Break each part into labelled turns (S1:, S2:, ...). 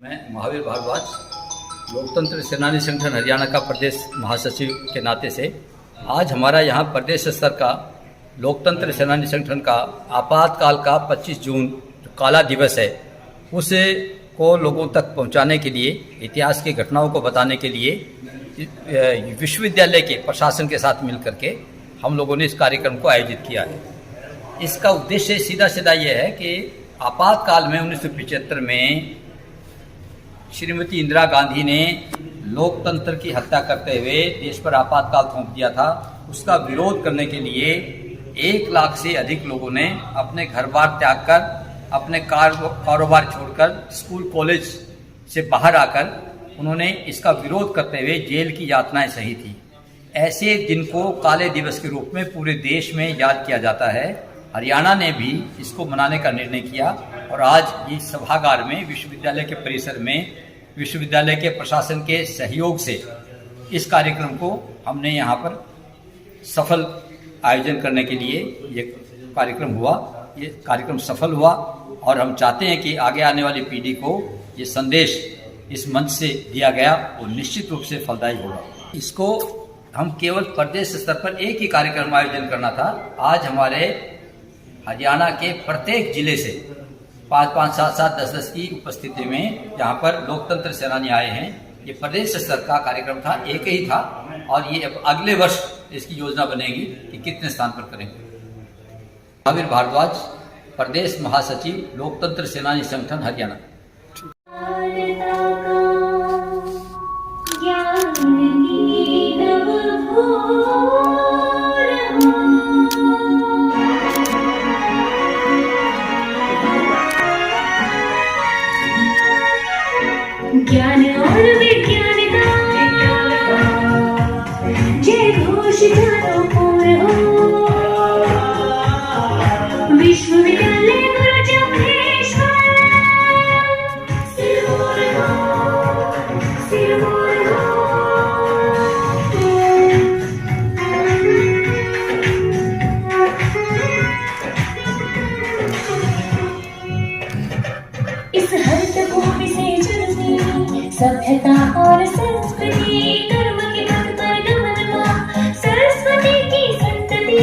S1: मैं महावीर भारद्वाज लोकतंत्र सेनानी संगठन हरियाणा का प्रदेश महासचिव के नाते से आज हमारा यहाँ प्रदेश स्तर का लोकतंत्र सेनानी संगठन का आपातकाल का 25 जून जो काला दिवस है उसे को लोगों तक पहुँचाने के लिए, इतिहास की घटनाओं को बताने के लिए विश्वविद्यालय के प्रशासन के साथ मिलकर के हम लोगों ने इस कार्यक्रम को आयोजित किया है। इसका उद्देश्य सीधा सीधा ये है कि आपातकाल में 1975 में श्रीमती इंदिरा गांधी ने लोकतंत्र की हत्या करते हुए देश पर आपातकाल थोप दिया था। उसका विरोध करने के लिए 1 लाख से अधिक लोगों ने अपने घर बार त्याग कर, अपने कारोबार छोड़कर, स्कूल कॉलेज से बाहर आकर उन्होंने इसका विरोध करते हुए जेल की यातनाएं सही थी। ऐसे दिन को काले दिवस के रूप में पूरे देश में याद किया जाता है। हरियाणा ने भी इसको मनाने का निर्णय किया और आज इस सभागार में विश्वविद्यालय के परिसर में विश्वविद्यालय के प्रशासन के सहयोग से इस कार्यक्रम को हमने यहाँ पर सफल आयोजन करने के लिए ये कार्यक्रम हुआ। ये कार्यक्रम सफल हुआ और हम चाहते हैं कि आगे आने वाली पीढ़ी को ये संदेश इस मंच से दिया गया वो निश्चित रूप से फलदायी होगा। इसको हम केवल प्रदेश स्तर पर एक ही कार्यक्रम आयोजन करना था। आज हमारे हरियाणा के प्रत्येक जिले से 5-5, 7-7, 10-10 की उपस्थिति में यहाँ पर लोकतंत्र सेनानी आए हैं। ये प्रदेश स्तर का कार्यक्रम था, एक ही था और ये अब अगले वर्ष इसकी योजना बनेगी कि कितने स्थान पर करेंगे। महावीर भारद्वाज, प्रदेश महासचिव, लोकतंत्र सेनानी संगठन हरियाणा।
S2: ज्ञान और विज्ञान का जय घोष चारों ओर हो। विश्वविद्यालय गुरु जम्भेश्वर सिरमौर हो, सिरमौर हो। इस हरित भूमि से सभ्यता और संस्कृति, कर्म के पथ पर गमन का सरस्वती की संतति।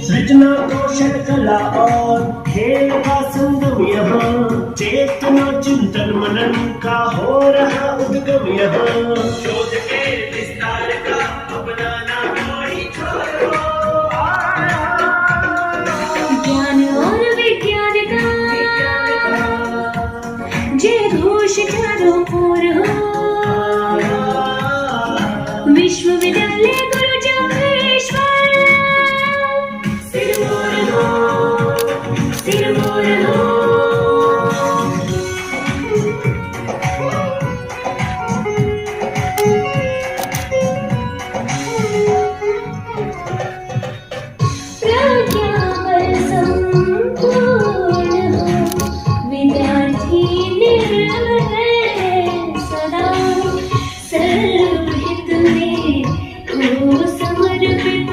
S3: सृजना कौशल कला और खेल का संगम यहाँ, चेतना चिंतन मनन का हो रहा उद्गम यहाँ। शोध के विस्तार का अपनाना कोई छोड़ो।
S2: ज्ञान और विज्ञान का जय घोष चारों ओर हो। विश्वविद्यालय गुरु जम्भेश्वर सिरमौर हो, सिरमौर हो। प्रज्ञाबल संपूर्ण हो, विद्यार्थी निर्भय सदा सर्वहित में हो समर्पित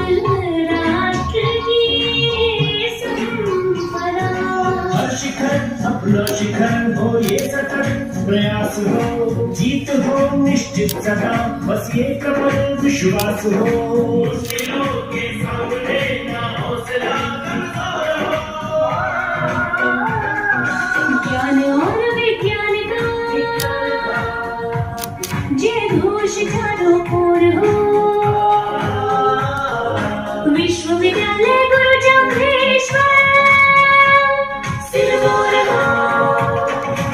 S2: राष्ट्र की संपदा।
S3: हर शिखर अपना शिखर हो, ये सतत प्रयास हो, जीत हो निश्चित सदा, बस ये प्रबल विश्वास हो। मुश्किलों के सामने ना हौसला कमजोर हो।
S2: ज्ञान और विज्ञान का जय घोष चारों ओर हो। विश्वविद्यालय गुरु जम्भेश्वर सिरमौर हो,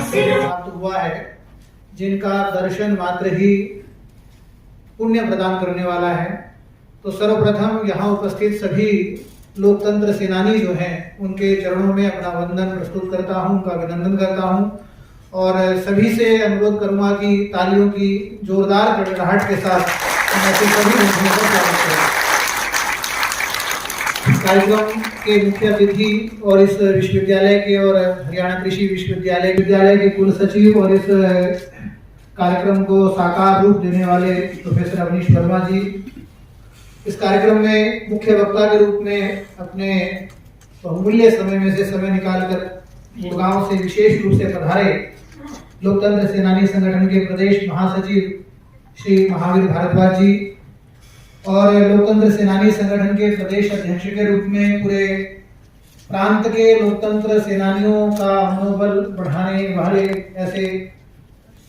S2: सिरमौर।
S4: प्राप्त हुआ है, जिनका दर्शन मात्र ही पुण्य प्रदान करने वाला है। तो सर्वप्रथम यहाँ उपस्थित सभी लोकतंत्र सेनानी जो हैं उनके चरणों में अपना वंदन प्रस्तुत करता हूँ, उनका अभिनंदन करता हूँ और सभी से अनुरोध करूंगा कि तालियों की जोरदार गड़गड़ाहट के साथ ऐसे सभी लोगों को स्वागत करें। कार्यक्रम के मुख्य अतिथि और इस विश्वविद्यालय के और हरियाणा कृषि विश्वविद्यालय के कुल सचिव और इस कार्यक्रम को साकार रूप देने वाले प्रोफेसर अवनीश वर्मा जी, इस कार्यक्रम में मुख्य वक्ता के रूप में अपने बहुमूल्य समय में से समय निकालकर गुड़गांव से विशेष रूप से पधारे लोकतंत्र सेनानी संगठन के प्रदेश महासचिव श्री महावीर भारद्वाज जी और लोकतंत्र सेनानी संगठन के प्रदेश अध्यक्ष के रूप में पूरे प्रांत के लोकतंत्र सेनानियों का मनोबल बढ़ाने वाले ऐसे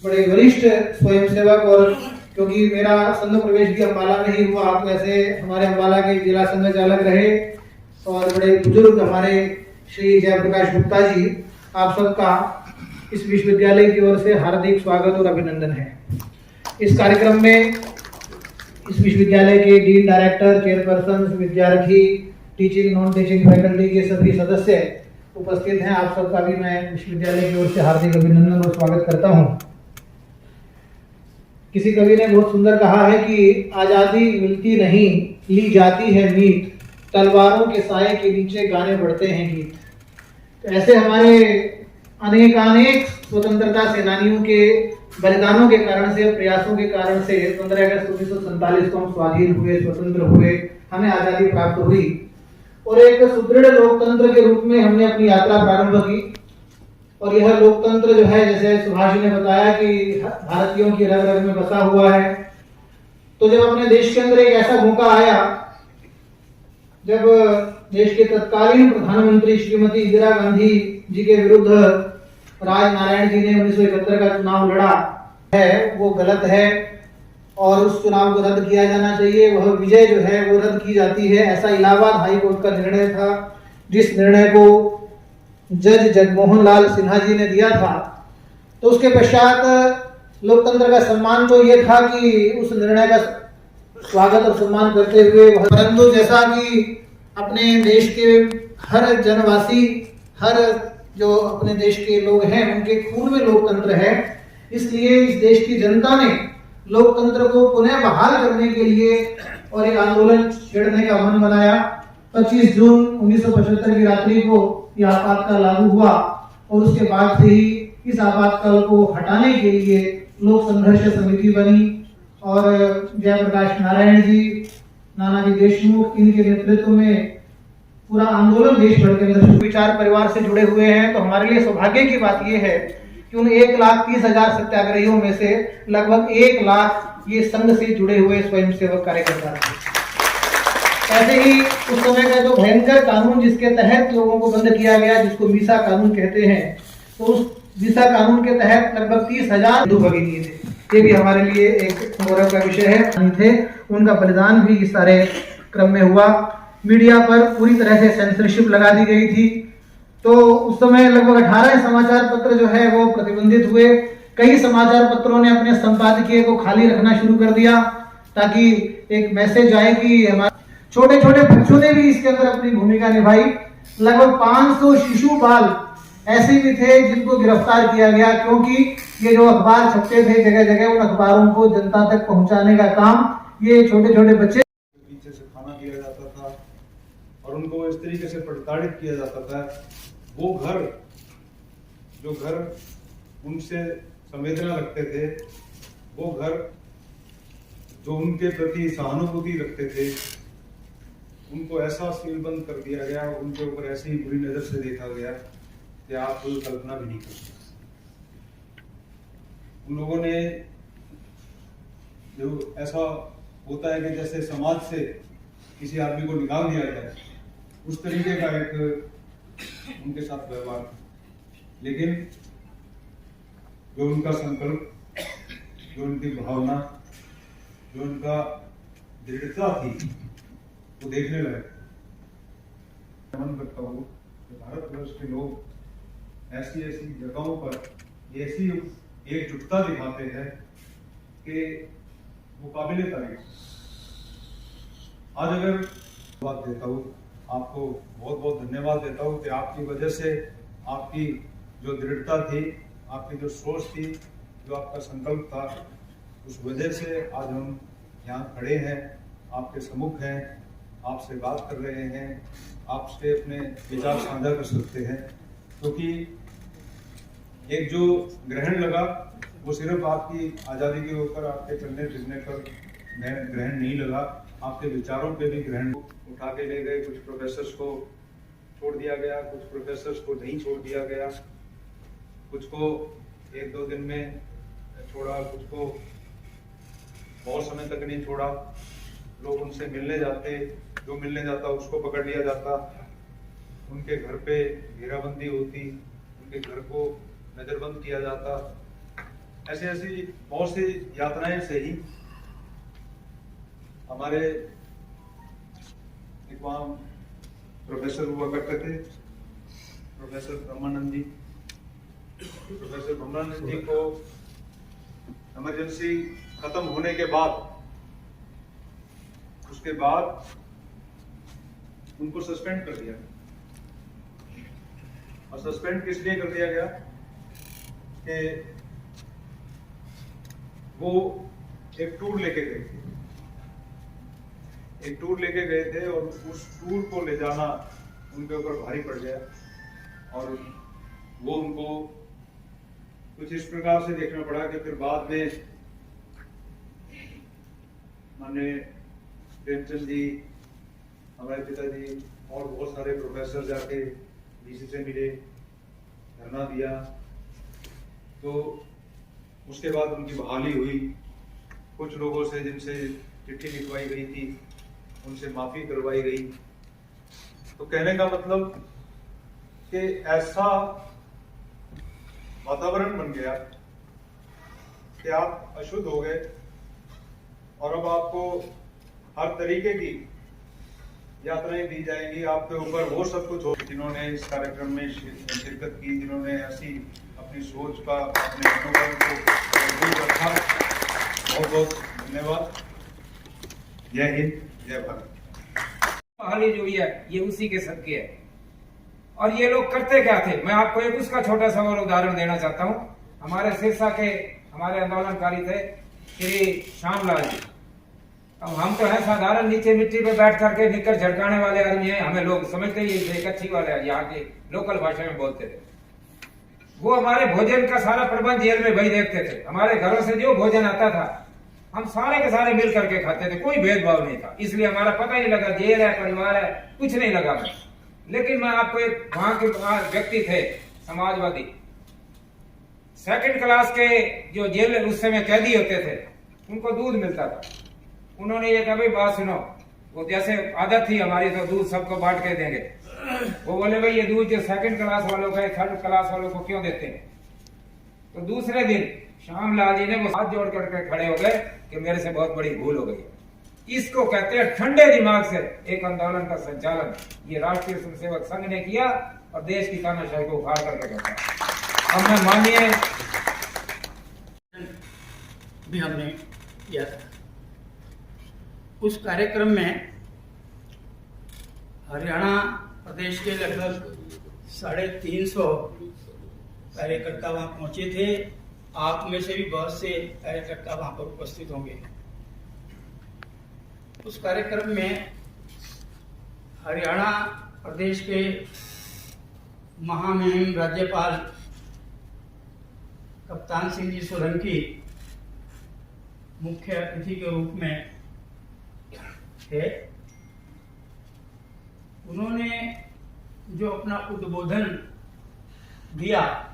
S4: बड़े वरिष्ठ स्वयंसेवक, और क्योंकि मेरा संघ प्रवेश भी अम्बाला में ही हुआ तो ऐसे हमारे अम्बाला के जिला संघ चालक रहे और बड़े बुजुर्ग हमारे श्री जयप्रकाश गुप्ता जी, आप सबका इस विश्वविद्यालय की ओर से हार्दिक स्वागत और अभिनंदन है। इस कार्यक्रम में इस विश्वविद्यालय के डीन, डायरेक्टर, चेयरपर्सन, विद्यार्थी, टीचिंग, नॉन टीचिंग फैकल्टी के सभी सदस्य उपस्थित हैं। आप सबका भी मैं विश्वविद्यालय की ओर से हार्दिक अभिनंदन और स्वागत करता हूं। किसी कवि ने बहुत सुंदर कहा है कि आजादी मिलती नहीं, ली जाती है मीत, तलवारों के साए के नीचे गाने बढ़ते हैं गीत। तो ऐसे हमारे अनेकानेक स्वतंत्रता सेनानियों के बलिदानों के कारण से, प्रयासों के कारण से 15 अगस्त 1947 को हम स्वाधीन हुए, स्वतंत्र हुए, हमें आजादी प्राप्त हुई और एक सुदृढ़ लोकतंत्र के रूप में हमने अपनी यात्रा प्रारंभ की। और यह लोकतंत्र जो है, जैसे सुभाष जी ने बताया कि भारतीयों की रग रग में बसा हुआ है। तो जब अपने देश के अंदर एक ऐसा मौका आया जब देश के तत्कालीन प्रधानमंत्री श्रीमती इंदिरा गांधी जी के विरुद्ध राज नारायण जी ने 1971 का चुनाव लड़ा है, वो गलत है और उस चुनाव को रद्द किया जाना चाहिए, वह विजय जो है वो रद्द की जाती है, ऐसा इलाहाबाद हाई कोर्ट का निर्णय था, जिस निर्णय को जज जगमोहन लाल सिन्हा जी ने दिया था। तो उसके पश्चात लोकतंत्र का सम्मान तो ये था कि उस निर्णय का स्वागत और सम्मान करते हुए, परंतु जैसा कि अपने देश के हर जनवासी, हर जो अपने देश के लोग हैं उनके खून में लोकतंत्र है, इसलिए इस देश की जनता ने लोकतंत्र को पुनः बहाल करने के लिए और एक आंदोलन छेड़ने का मन बनाया। 25 जून 1975 की रात्रि को यह आपातकाल लागू हुआ और उसके बाद से ही इस आपातकाल को हटाने के लिए लोक संघर्ष समिति बनी और जयप्रकाश नारायण जी, नानाजी देशमुख, इनके नेतृत्व में पूरा आंदोलन देश भर के अंदर विचार परिवार से जुड़े हुए हैं। तो हमारे लिए सौभाग्य की बात यह है कि उन 1,30,000 सत्याग्रहियों में से लगभग 1 लाख ये संघ से जुड़े हुए स्वयंसेवक कार्यकर्ता थे। ऐसे ही उस समय का जो भयंकर कानून जिसके तहत लोगों को बंद किया गया, जिसको मीसा कानून कहते हैं, तो उस मीसा कानून के तहत लगभग 30,000 भगिनी थे। ये भी हमारे लिए एक गौरव का विषय है। थे उनका बलिदान भी इस सारे क्रम में हुआ। मीडिया पर पूरी तरह से सेंसरशिप लगा दी गई थी। तो उस समय लगभग 18 समाचार पत्र जो है वो प्रतिबंधित हुए। कई समाचार पत्रों ने अपने संपादकीय को खाली रखना शुरू कर दिया ताकि एक मैसेज आए कि हमारे छोटे छोटे बच्चों ने भी इसके अंदर अपनी भूमिका निभाई। लगभग 500 शिशु बाल ऐसे भी थे जिनको गिरफ्तार किया गया, क्योंकि ये जो अखबार छपते थे जगह जगह, उन अखबारों को जनता तक पहुंचाने का काम ये छोटे छोटे बच्चे
S5: पीछे से खाना दिया जाता था और उनको इस तरीके से प्रताड़ित किया जाता था। वो घर जो घर उनसे संवेदना रखते थे, वो घर जो उनके प्रति सहानुभूति रखते थे, उनको ऐसा सीलबंद कर दिया गया, उनके ऊपर ऐसी ही बुरी नजर से देखा गया कि आप कोई कल्पना भी नहीं कर सकते। उन लोगों ने जो ऐसा होता है कि जैसे समाज से किसी आदमी को निकाल दिया जाए, उस तरीके का एक उनके साथ व्यवहार था। लेकिन जो उनका संकल्प, जो उनकी भावना, जो उनका दृढ़ता थी, वो देखने लगे। मन करता हूँ कि भारतवर्ष के लोग ऐसी ऐसी जगहों पर ऐसी एकजुटता दिखाते हैं कि वो काबिले तारीफ। आज अगर बात देता हूँ, आपको बहुत बहुत धन्यवाद देता हूँ कि आपकी वजह से, आपकी जो दृढ़ता थी, आपकी जो सोच थी, जो आपका संकल्प था, उस वजह से आज हम यहाँ खड़े हैं, आपके सम्मुख हैं, आपसे बात कर रहे हैं, आपसे अपने विचार साझा कर सकते हैं। क्योंकि एक जो ग्रहण लगा वो सिर्फ आपकी आज़ादी के ऊपर, आपके चलने फिरने पर ग्रहण नहीं लगा, आपके विचारों पे भी ग्रहण उठा के ले गए। कुछ प्रोफेसर्स को छोड़ दिया गया, कुछ प्रोफेसर्स को नहीं छोड़ दिया गया, कुछ को 1-2 दिन में छोड़ा, कुछ को बहुत समय तक नहीं छोड़ा। लोग उनसे मिलने जाते, जो मिलने जाता उसको पकड़ लिया जाता, उनके घर पे घेराबंदी होती, उनके घर को नजरबंद किया जाता। ऐसी ऐसी बहुत सी यातनाएं से ही हमारे एक वहाँ प्रोफेसर हुआ करते थे, प्रोफेसर ब्रह्मानंद जी। प्रोफेसर ब्रह्मानंद जी को इमरजेंसी खत्म होने के बाद, उसके बाद उनको सस्पेंड कर दिया। और सस्पेंड किस लिए कर दिया गया कि वो एक टूर लेके गए थे, और उस टूर को ले जाना उनके ऊपर भारी पड़ गया। और वो उनको कुछ इस प्रकार से देखना पड़ा कि फिर बाद में माननीय प्रेमचंद जी, हमारे पिताजी और बहुत सारे प्रोफेसर जाके डीसी से मिले, धरना दिया। तो उसके बाद उनकी बहाली हुई। कुछ लोगों से जिनसे चिट्ठी लिखवाई गई थी उनसे माफी करवाई गई। तो कहने का मतलब कि ऐसा वातावरण बन गया कि आप अशुद्ध हो गए, और अब आपको हर तरीके की यात्राएं दी जाएंगी। आपके ऊपर वो सब कुछ हो, जिन्होंने इस कार्यक्रम में शिरकत की, जिन्होंने ऐसी अपनी सोच का, अपने मनोबल को मजबूत रखा, बहुत बहुत धन्यवाद। जय हिंद, जय भारत।
S6: बहाली जो है ये उसी के सदके है। और ये लोग करते क्या थे, मैं आपको एक उसका छोटा सा और उदाहरण देना चाहता हूँ। हमारे सिरसा के हमारे आंदोलनकारी थे श्री श्यामलाल जी। अब हम तो है साधारण नीचे मिट्टी पे बैठ करके निकर झड़काने वाले आदमी हैं, हमें लोग समझते ही थे कच्ची वाले, यहाँ के लोकल भाषा में बोलते थे। वो हमारे भोजन का सारा प्रबंध जेल में वही देखते थे। हमारे घरों से जो भोजन आता था हम सारे के सारे मिल करके खाते थे, कोई भेदभाव नहीं था। इसलिए हमारा पता ही नहीं लगा जेल है परिवार है, कुछ नहीं लगा। लेकिन मैं आपको एक वहां के व्यक्ति थे समाजवादी, 2nd क्लास के जो जेल उस समय कैदी होते थे, उनको दूध मिलता था। उन्होंने ये कहा भाई बात सुनो, वो जैसे आदत थी हमारी तो दूध सबको बांट के देंगे। वो बोले भाई ये दूध जो 2nd क्लास वालों का 3rd क्लास वालों को क्यों देते हैं। तो दूसरे दिन श्यामलाल जी ने वो हाथ जोड़ करके खड़े हो गए कि मेरे से बहुत बड़ी भूल हो गई। इसको कहते हैं ठंडे दिमाग से एक आंदोलन का संचालन ये राष्ट्रीय स्वयंसेवक संघ ने किया और देश की तानाशाही को उखाड़ करके करता। अब मैं मानिए
S7: भी हमने किया था। उस कार्यक्रम में हरियाणा प्रदेश के लगभग 350 कार्यकर्ता वहां पहुंचे थे। आप में से भी बहुत से कार्यकर्ता वहां पर उपस्थित होंगे। उस कार्यक्रम में हरियाणा प्रदेश के महामहिम राज्यपाल कप्तान सिंह जी सोलंकी मुख्य अतिथि के रूप में थे। उन्होंने जो अपना उद्बोधन दिया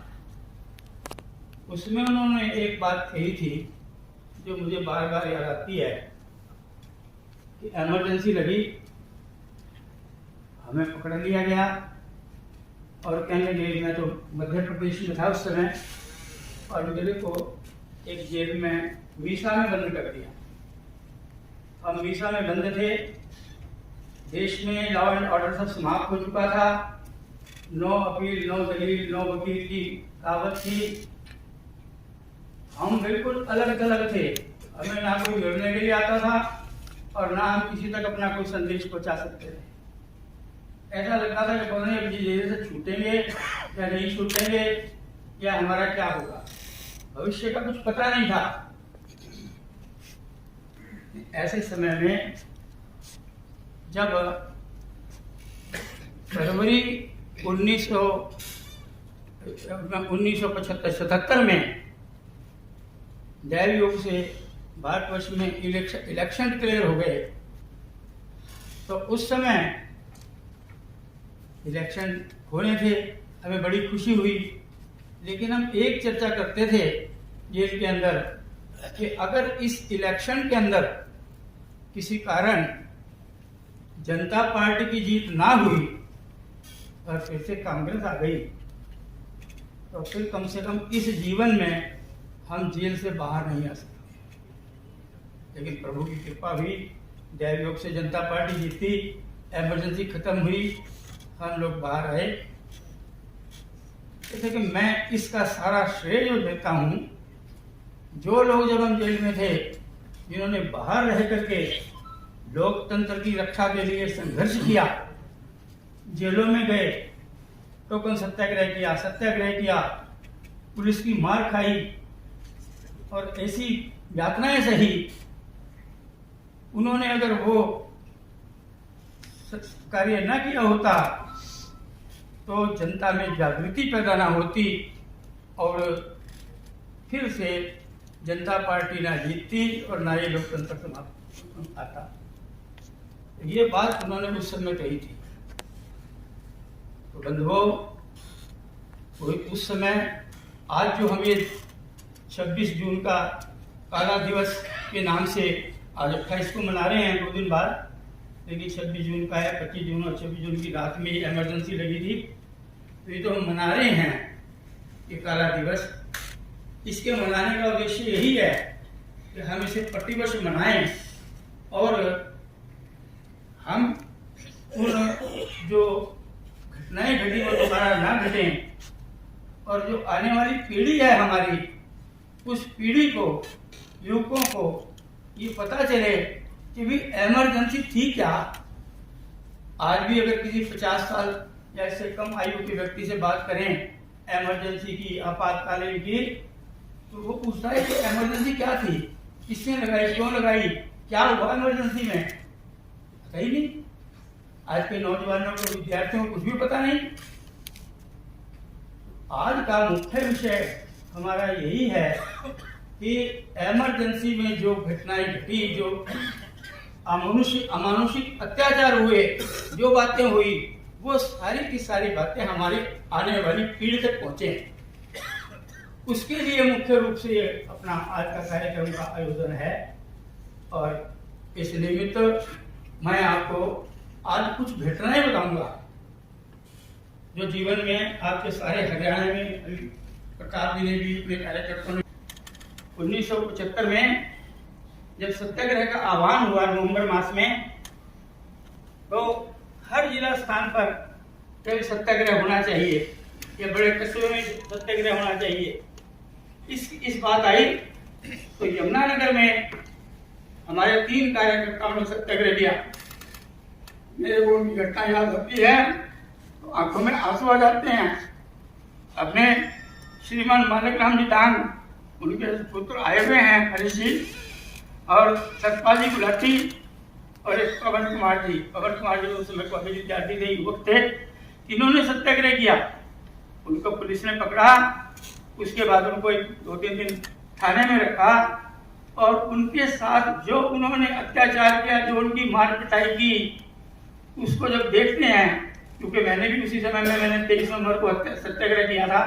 S7: उसमें उन्होंने एक बात कही थी जो मुझे बार बार याद आती है कि इमरजेंसी लगी, हमें पकड़ लिया गया और कहने लगे, मैं तो मध्य प्रदेश में था उस समय, और मेरे को एक जेल में मीसा में बंद कर दिया। हम मीसा में बंद थे, देश में लॉ एंड ऑर्डर सब समाप्त हो चुका था, नो अपील, नो दलील, नो वकील की कहावत थी। हम बिल्कुल अलग अलग थे, हमें ना कोई निर्णय के लिए आता था और ना हम किसी तक अपना कोई संदेश पहुंचा सकते थे। ऐसा लगता था कि कौन है जेल से छूटेंगे या नहीं छूटेंगे या हमारा क्या होगा, भविष्य का कुछ पता नहीं था। ऐसे समय में जब फरवरी 1977 में दैव योग से भारतवर्ष में इलेक्शन डिक्लेयर हो गए, तो उस समय इलेक्शन होने थे, हमें बड़ी खुशी हुई लेकिन हम एक चर्चा करते थे जेल के अंदर कि अगर इस इलेक्शन के अंदर किसी कारण जनता पार्टी की जीत ना हुई और फिर से कांग्रेस आ गई तो फिर कम से कम इस जीवन में हम जेल से बाहर नहीं आ सकते। लेकिन प्रभु की कृपा हुई, दैव योग से जनता पार्टी जीती, इमरजेंसी खत्म हुई, हम लोग बाहर आए। जैसे कि मैं इसका सारा श्रेय जो देता हूं, जो लोग जब हम जेल में थे, जिन्होंने बाहर रह करके लोकतंत्र की रक्षा के लिए संघर्ष किया, जेलों में गए, टोकन सत्याग्रह किया, सत्याग्रह किया, पुलिस की मार खाई और ऐसी यातनाएं सही, उन्होंने अगर वो कार्य न किया होता तो जनता में जागृति पैदा ना होती और फिर से जनता पार्टी ना जीतती और ना ये लोकतंत्र समाप्त आता। ये बात उन्होंने उस समय कही थी। तो बंधुओं, उस समय आज जो हम ये 26 जून का काला दिवस के नाम से आज 28 को मना रहे हैं, 2 दिन बाद, लेकिन 26 जून का है। 25 जून और 26 जून की रात में इमरजेंसी लगी थी, तो ये तो हम मना रहे हैं ये काला दिवस। इसके मनाने का उद्देश्य यही है कि हम इसे प्रतिवर्ष मनाएं और हम उन जो घटनाएं घटी वो दोबारा ना घटें, और जो आने वाली पीढ़ी है हमारी, उस पीढ़ी को, युवकों को ये पता चले कि भी इमरजेंसी थी क्या। आज भी अगर किसी 50 साल या इससे कम आयु के व्यक्ति से बात करें इमरजेंसी की, आपातकालीन की, तो वो पूछता है कि इमरजेंसी क्या थी, किसने लगाई, क्यों लगाई, क्या हुआ इमरजेंसी में, पता ही नहीं। आज के नौजवानों को, विद्यार्थियों को कुछ भी पता नहीं। आज का मुख्य विषय हमारा यही है कि इमरजेंसी में जो घटनाएं घटी, जो अमानुषिक अत्याचार हुए, जो बातें हुई, वो सारी की सारी बातें हमारी आने वाली पीढ़ी तक पहुंचे। उसके लिए मुख्य रूप से ये अपना आज का कार्यक्रम का आयोजन है। और इस निमित्त मैं आपको आज कुछ घटनाएं बताऊंगा जो जीवन में आपके सारे हरियाणा में प्रताप जी ने भी अपने कार्यकर्ताओं ने 1975 में जब सत्याग्रह का आह्वान हुआ नवंबर मास में, तो हर जिला स्थान पर कई सत्याग्रह होना चाहिए या बड़े कस्बे में सत्याग्रह होना चाहिए। इस बात आई तो यमुनानगर में हमारे 3 कार्यकर्ताओं ने सत्याग्रह किया। मेरे को उनकी घटना याद होती है तो आंखों में आंसू आ जाते हैं। अपने श्रीमान मालिक राम जी दांग, उनके पुत्र आए हुए हैं, हरीश जी और सतपाल जी गुलाटी और एक पवन कुमार जी। पवन कुमार जी उस समय कॉलेज विद्यार्थी थे, युवक थे। इन्होंने सत्याग्रह किया, उनको पुलिस ने पकड़ा। उसके बाद उनको 2-3 दिन थाने में रखा और उनके साथ जो उन्होंने अत्याचार किया, जो उनकी मार पिटाई की, उसको जब देखते हैं, क्योंकि मैंने भी उसी समय में मैंने 23 नवंबर को सत्याग्रह किया था,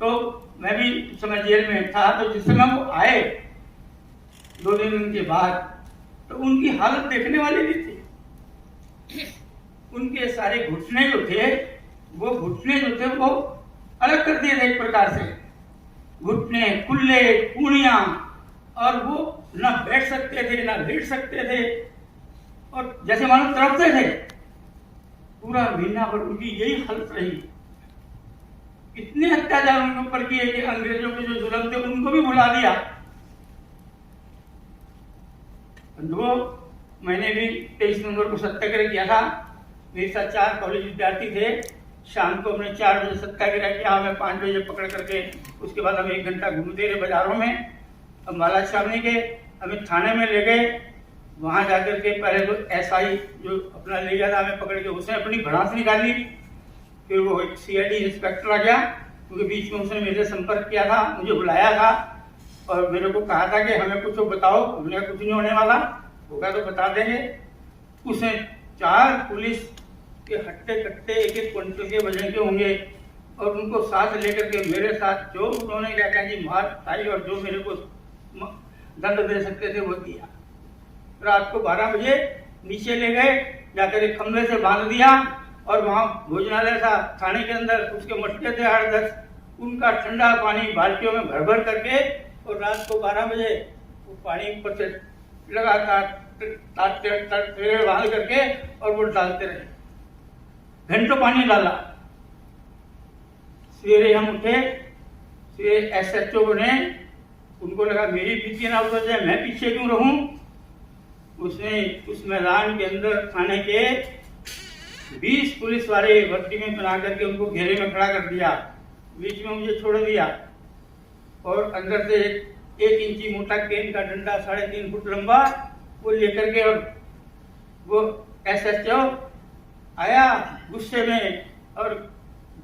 S7: तो मैं भी उस समय जेल में था। तो जिस समय वो आए 2 दिन के बाद, तो उनकी हालत देखने वाली नहीं थी। उनके सारे घुटने जो थे वो अलग कर दिए थे एक प्रकार से, घुटने, कुल्ले, पूणियां, और वो ना बैठ सकते थे ना लेट सकते थे और जैसे मानो तड़पते थे। पूरा महीना भर उनकी यही हालत रही। इतने अत्याचार उनके ऊपर किए कि अंग्रेजों के जो जुल्म थे उनको भी भुला दिया। बंधुओं, मैंने भी 23 नवंबर को सत्याग्रह किया था। मेरे साथ 4 कॉलेज विद्यार्थी थे। शाम को हमने 4 बजे सत्याग्रह किया, हमें 5 बजे पकड़ करके उसके बाद हम 1 घंटा घूमते रहे बाजारों में। हम बाला सामने के हमें थाने में ले गए। वहां जाकर के पहले तो एसआई जो अपना ले गया था हमें पकड़ के, उसने अपनी भड़ास निकाली। फिर वो एक सीआईडी इंस्पेक्टर आ गया, क्योंकि बीच में उसने मेरे संपर्क किया था, मुझे बुलाया था और मेरे को कहा था कि हमें कुछ बताओ। हमने कुछ नहीं होने वाला, होगा तो बता देंगे। उसने 4 पुलिस के हट्टे कट्टे 1-1 क्विंटल के वजन के होंगे, और उनको साथ लेकर के मेरे साथ जो उन्होंने क्या कहा जी मार खाई और जो मेरे को दंड दे सकते थे वो दिया। रात को 12 बजे नीचे ले गए, जाकर एक खंभे से बांध दिया और वहाँ भोजनालय था थाने के अंदर, उसके मटके थे 8-10, उनका ठंडा पानी बाल्टियों में भर भर करके और रात को 12 बजे वो पानी ऊपर से लगातार बांध करके और वो डालते रहे। घंटों पानी डाला। सवेरे हम उठे, सवेरे SHO ने, उनको लगा मेरी पीछे ना उतर जाए, मैं पीछे क्यों रहूं। उसने उस मैदान के अंदर थाने के 20 पुलिस वाले वर्दी में बना करके उनको घेरे में खड़ा कर दिया, बीच में मुझे छोड़ दिया और अंदर से 1 इंची मोटा केन का डंडा 3.5 फुट लंबा वो लेकर के, और वो SHO आया गुस्से में और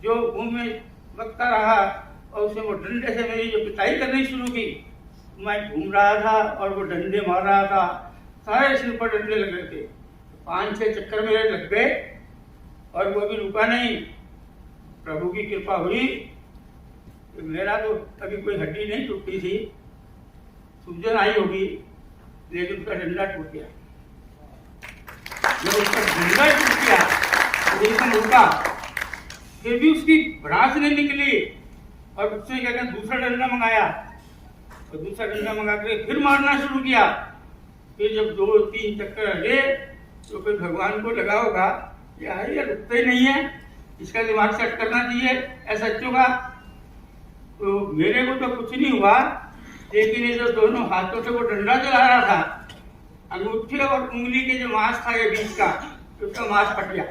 S7: जो मुंह में बकता रहा और उसने वो डंडे से मेरी जो पिटाई करनी शुरू की। मैं घूम रहा था और वो डंडे मार रहा था, सारे सिर पर डंडे लग रहे थे। 5-6 चक्कर मेरे लग गए और वो भी रुका नहीं। प्रभु की कृपा हुई, मेरा तो अभी कोई हड्डी नहीं टूटी थी, सूजन आई होगी, लेकिन उसका डंडा टूट गया। जब उसका डंडा टूट गया तो एकदम रुका, फिर भी उसकी भड़ास नहीं निकली और उसने क्या कहते दूसरा डंडा मंगाया और दूसरा डंडा मंगा कर फिर मारना शुरू किया। फिर जब 2-3 चक्कर लगे तो फिर भगवान को लगा होगा यार ये रुकता ही नहीं है, इसका दिमाग सेट करना चाहिए SHO का। तो मेरे को तो कुछ नहीं हुआ, लेकिन ये जो दोनों हाथों से वो डंडा चला रहा था, अंगूठे और उंगली के जो मांस था ये बीच का, उसका मांस फट गया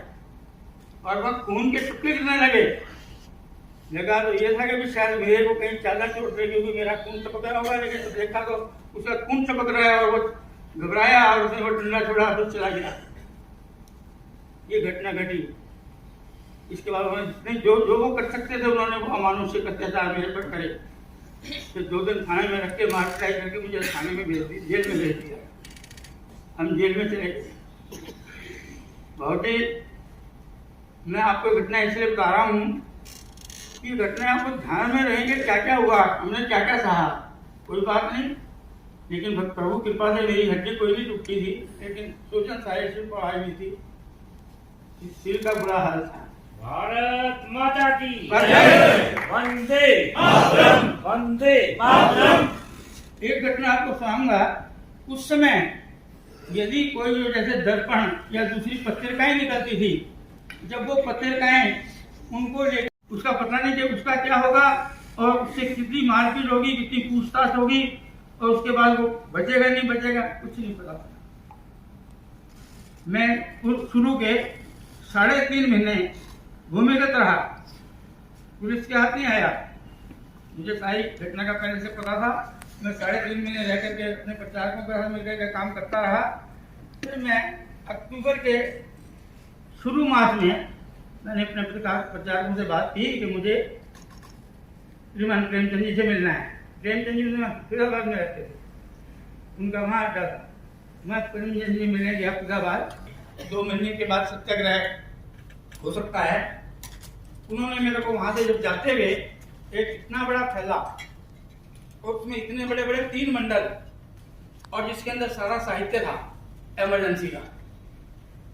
S7: और वह खून के टुकड़े गिरने लगा तो ये था कि शायद मेरे को कहीं ज्यादा चोट लगी, क्योंकि मेरा खून टपक रहा होगा, लेकिन तो देखा तो उसका खून टपक रहा है और वो घबराया और उसने वो डंडा छोड़ा तो चला गया। ये घटना घटी। इसके बाद उन्होंने जो वो कर सकते थे उन्होंने वो अमानुषिक अत्याचार मेरे पर करे। फिर 2 दिन थाने में रख के मार पिटाई करके मुझे थाने में भेज दिया, जेल में भेज दिया। हम जेल में चले गए। बहुत ही मैं आपको घटना इसलिए बता रहा हूँ कि घटना आपको ध्यान में रहेंगे क्या क्या हुआ, हमने क्या क्या सहा, कोई बात नहीं, लेकिन प्रभु कृपा से मेरी हड्डी कोई नहीं टूटी थी, लेकिन सोचन सारे सिर पर आई हुई थी, सिर का बुरा हाल था।
S6: भारत माता की
S7: जय।
S6: वंदे मातरम, वंदे मातरम।
S7: एक घटना आपको सुनाऊंगा। उस समय यदि कोई जो जैसे दर्पण या दूसरी पत्रिकाएं निकलती थी, जब वो पत्रिकाएं उनको ले, उसका पता नहीं कि उसका क्या होगा और उससे कितनी मारपीट होगी, कितनी पूछताछ होगी और उसके बाद वो बचेगा नहीं बचेगा, कुछ नहीं पता। मैं शुरू के 3.5 महीने भूमिगत रहा, पुलिस के हाथ नहीं आया। मुझे सारी घटना का पहले से पता था। मैं 3.5 महीने रह करके अपने प्रचारकों के साथ मिलकर काम करता रहा। फिर मैं अक्टूबर के शुरू मास में मैंने अपने प्रचारकों से बात की कि मुझे श्रीमान प्रेमचंद जी से मिलना है। प्रेमचंद जी फिरोजाबाद में रहते थे, उनका वहाँ अड्डा था। मैं प्रेमचंद जी मिलने गया फिरोजाबाद। 2 महीने के बाद सत्याग्रह हो सकता है। उन्होंने मेरे को वहां से जब जाते हुए एक इतना बड़ा थैला और उसमें इतने बड़े बड़े 3 मंडल और जिसके अंदर सारा साहित्य था इमरजेंसी का,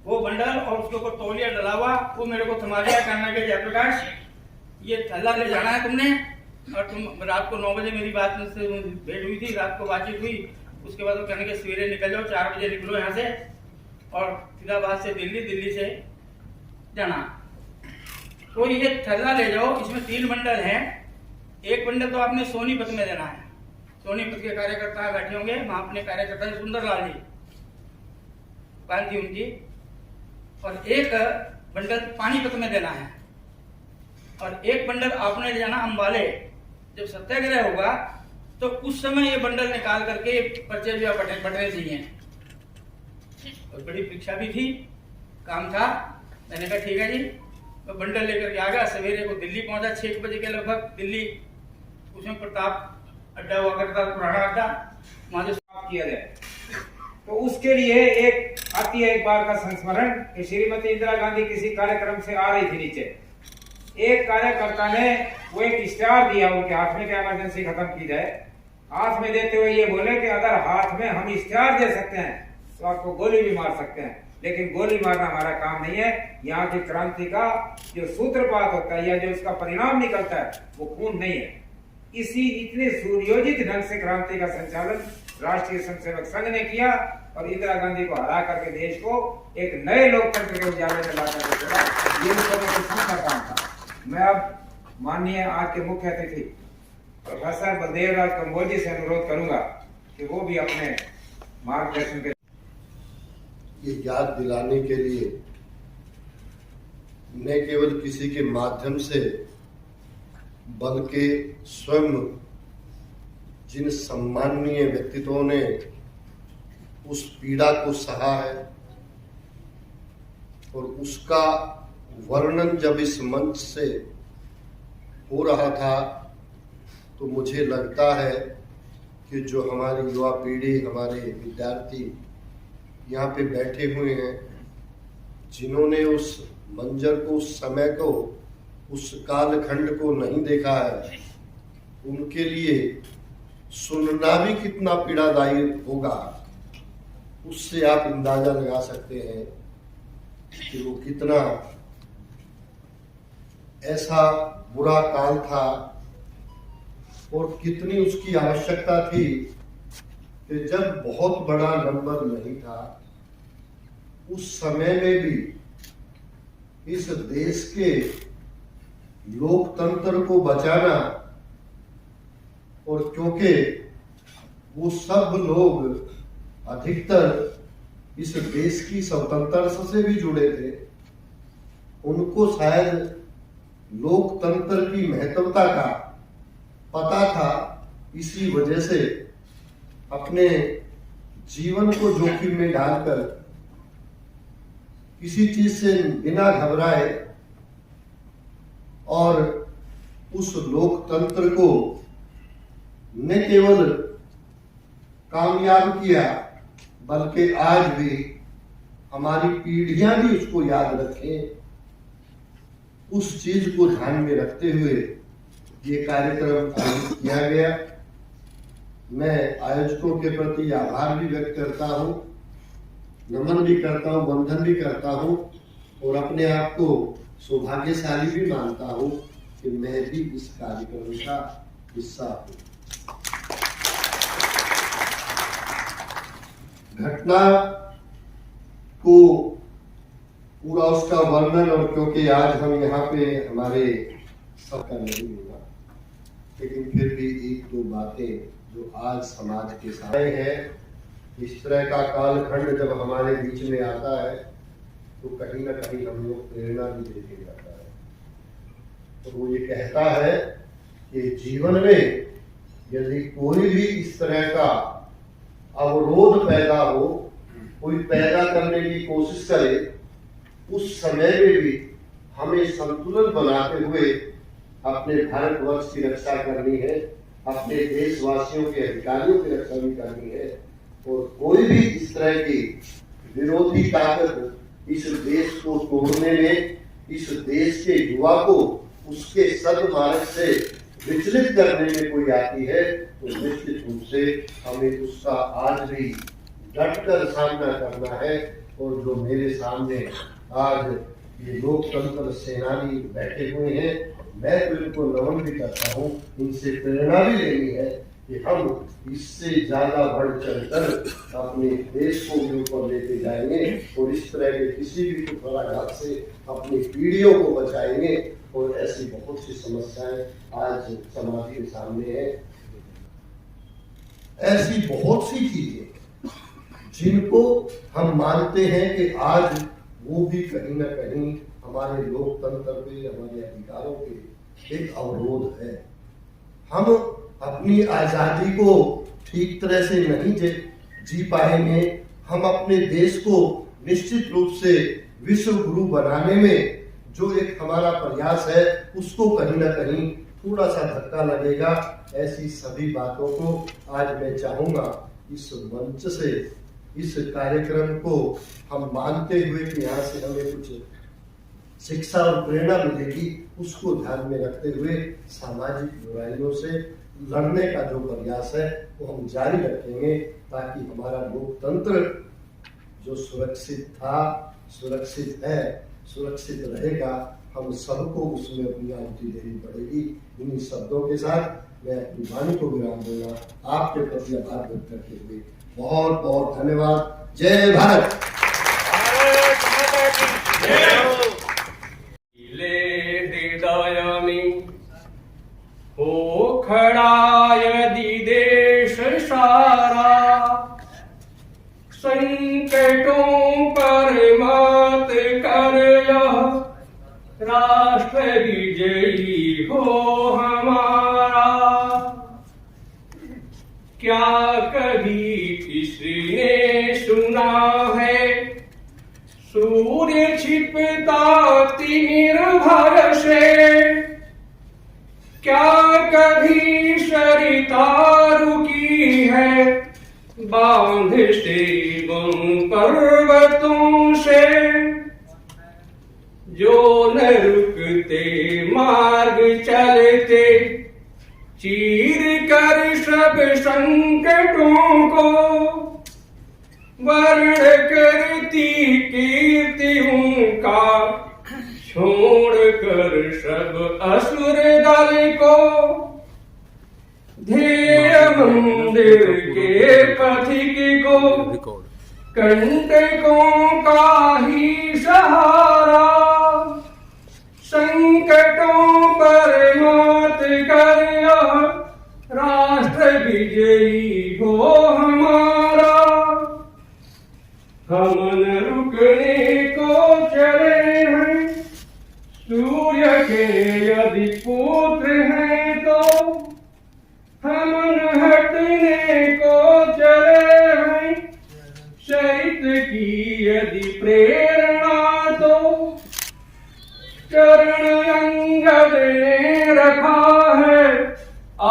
S7: वो बंडल और उसके ऊपर तौलिया डला हुआ, वो मेरे को थमा दिया। कहना कि जयप्रकाश ये थैला ले जाना है तुमने, और तुम रात को 9 बजे मेरी बात से भेंट हुई थी, रात को बातचीत हुई। उसके बाद वो कहने के सवेरे निकल जाओ, 4 बजे निकलो यहाँ से और फिरोजाबाद से दिल्ली, दिल्ली से जाना। तो ये थैला ले जाओ, इसमें 3 बंडल हैं। एक बंडल तो आपने सोनीपत में देना है। सोनीपत के कार्यकर्ता बैठे होंगे, वहां अपने कार्यकर्ता सुंदरलाल जी पान थी उनकी, और एक बंडल पानीपत में देना है और एक बंडल आपने ले जाना अंबाले। जब सत्याग्रह होगा तो उस समय ये बंडल निकाल करके पर्चे भी बटने चाहिए। और बड़ी परीक्षा भी थी, काम था। मैंने कहा ठीक है जी, तो बंडल लेकर के आ गया। सवेरे को दिल्ली पहुंचा 6 बजे के लगभग। दिल्ली उसमें प्रताप अड्डा हुआ करता, पुराना अड्डा, वहां से
S6: साफ किया जाए। तो उसके लिए एक आती है एक बार का संस्मरण कि श्रीमती इंदिरा गांधी किसी कार्यक्रम से आ रही थी नीचे, एक कार्यकर्ता ने वो एक इश्तेहार दिया उनके हाथ में कि इमरजेंसी खत्म की जाए। हाथ में देते हुए ये बोले कि अगर हाथ में हम इश्तेहार दे सकते हैं तो आपको गोली भी मार सकते हैं, लेकिन गोली मारना हमारा काम नहीं है। यहाँ की क्रांति का जो सूत्रपात होता है या जो इसका परिणाम निकलता है वो खून नहीं है। इसी इतने सुनियोजित ढंग से क्रांति का संचालन राष्ट्रीय स्वयंसेवक संघ ने किया और इंदिरा गांधी को हरा करके देश को एक नए लोकतंत्र के उजाले में लाकर के छोड़ा। ये का काम था। मैं अब माननीय आज के मुख्य अतिथि प्रोफेसर बलदेव राज कंबोज जी से अनुरोध करूंगा कि वो भी अपने मार्गदर्शन के
S8: ये याद दिलाने के लिए न केवल किसी के माध्यम से बल्कि स्वयं जिन सम्माननीय व्यक्तित्वों ने उस पीड़ा को सहा है और उसका वर्णन जब इस मंच से हो रहा था तो मुझे लगता है कि जो हमारी युवा पीढ़ी, हमारे विद्यार्थी यहाँ पे बैठे हुए हैं, जिन्होंने उस मंजर को, उस समय को, उस कालखंड को नहीं देखा है, उनके लिए सुनना भी कितना पीड़ादायी होगा, उससे आप अंदाजा लगा सकते हैं कि वो कितना ऐसा बुरा काल था और कितनी उसकी आवश्यकता थी कि जब बहुत बड़ा नंबर नहीं था उस समय में भी इस देश के लोकतंत्र को बचाना, और क्योंकि वो सब लोग अधिकतर इस देश की स्वतंत्रता से भी जुड़े थे, उनको शायद लोकतंत्र की महत्वता का पता था, इसी वजह से अपने जीवन को जोखिम में डालकर किसी चीज से बिना घबराए और उस लोकतंत्र को न केवल कामयाब किया बल्कि आज भी हमारी पीढ़ियां भी उसको याद रखें, उस चीज को ध्यान में रखते हुए ये कार्यक्रम आयोजित किया गया। मैं आयोजकों के प्रति आभार भी व्यक्त करता हूँ, नमन भी करता हूँ, वंदन भी करता हूँ और अपने आप को सौभाग्यशाली भी मानता हूँ कि मैं भी इस कार्यक्रम का हिस्सा हूँ। घटना को पूरा उसका वर्णन, और क्योंकि आज हम यहाँ पे हमारे सबका नहीं होगा, लेकिन फिर भी एक दो बातें जो आज समाज के सामने है, इस तरह का कालखंड जब हमारे बीच में आता है तो कहीं ना कहीं हम लोग प्रेरणा भी देके जाता है। तो वो ये कहता है कि जीवन में यदि कोई भी इस तरह का अवरोध पैदा हो, कोई पैदा करने की कोशिश करे, उस समय में भी हमें संतुलन बनाते हुए अपने भारतवर्ष की रक्षा करनी है, अपने देशवासियों के अधिकारियों की रक्षा भी करनी है। और कोई भी इस तरह की विरोधी ताकत इस देश को तोड़ने में, इस देश के युवा को उसके सद्मार्ग से विचलित करने में कोई आती है तो निश्चित रूप से हमें उसका आज भी डटकर सामना करना है। और जो मेरे सामने आज ये लोकतंत्र सेनानी बैठे हुए हैं, मैं तो इनको नमन भी करता हूँ, इनसे प्रेरणा भी लेनी है कि हम इससे ज्यादा बढ़ चढ़कर अपने देश को भी ऊपर लेके जाएंगे और इस तरह के किसी भी कुप्रघात से अपनी पीढ़ियों को बचाएंगे। और ऐसी बहुत सी समस्याएं आज समाज के सामने है, ऐसी बहुत सी चीजें जिनको हम मानते हैं कि आज वो भी कहीं ना कहीं हमारे लोकतंत्र पे, हमारे अधिकारों पे एक अवरोध है। हम अपनी आजादी को ठीक तरह से नहीं जी पाएंगे, हम अपने देश को निश्चित रूप से विश्व गुरु बनाने में जो एक हमारा प्रयास है उसको कहीं ना कहीं थोड़ा सा धक्का लगेगा। ऐसी सभी बातों को आज मैं चाहूंगा इस मंच से, इस कार्यक्रम को हम मानते हुए कि यहाँ से हमें कुछ शिक्षा और प्रेरणा मिलेगी, उसको ध्यान में रखते हुए सामाजिक बुराइयों से लड़ने का जो प्रयास है वो हम जारी रखेंगे, ताकि हमारा लोकतंत्र जो सुरक्षित था, सुरक्षित है, सुरक्षित रहेगा। हम सबको उसमें अपनी आहुति देनी पड़ेगी। इन्हीं शब्दों के साथ मैं अपनी वाणी को विराम दूंगा, आपके प्रति आभार व्यक्त करते हुए। बहुत बहुत धन्यवाद। जय भारत।
S9: हो खड़ा यदि देश सारा, संकटों पर मात कर यह राष्ट्र विजयी हो हमारा। क्या कभी किसने सुना है सूर्य छिपता निर्भय से? क्या कभी सरिता रुकी है बांध से बन पर्वतों से? जो न रुकते मार्ग चलते, चीर कर सब संकटों को, वर्ण करती कीर्ति उनका, छोड़ कर सब असुर दल को। ध्येय मंदिर के पथिक को, कंटकों का ही सहारा, संकटों पर मात कर राष्ट्र विजयी हो हमारा। हम न रुकने को चले हैं, सूर्य के यदि पुत्र हैं तो। हम न हटने को चले हैं, चरित की यदि प्रेरणा तो। चरण अंगद ने रखा है, आ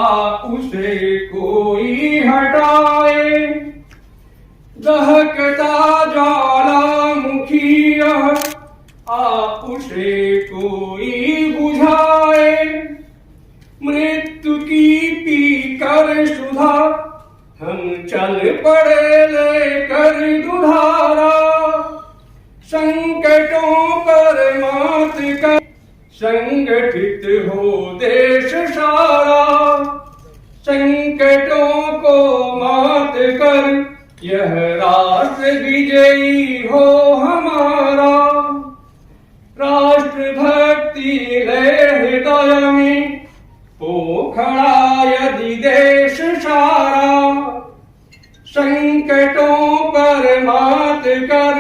S9: उसे कोई हटाए। दहकता ज्वालामुखी आ उसे कोई बुझाए। मृत्यु की पीकर सुधा हम चल पड़े लेकर दुधारा। संकटों पर मात कर संगठित हो देश सारा। संकटों को मात कर यह राष्ट्र विजयी हो हमारा। राष्ट्र भक्ति हृदय में हो खड़ा यदि देश सारा। संकटों पर मात कर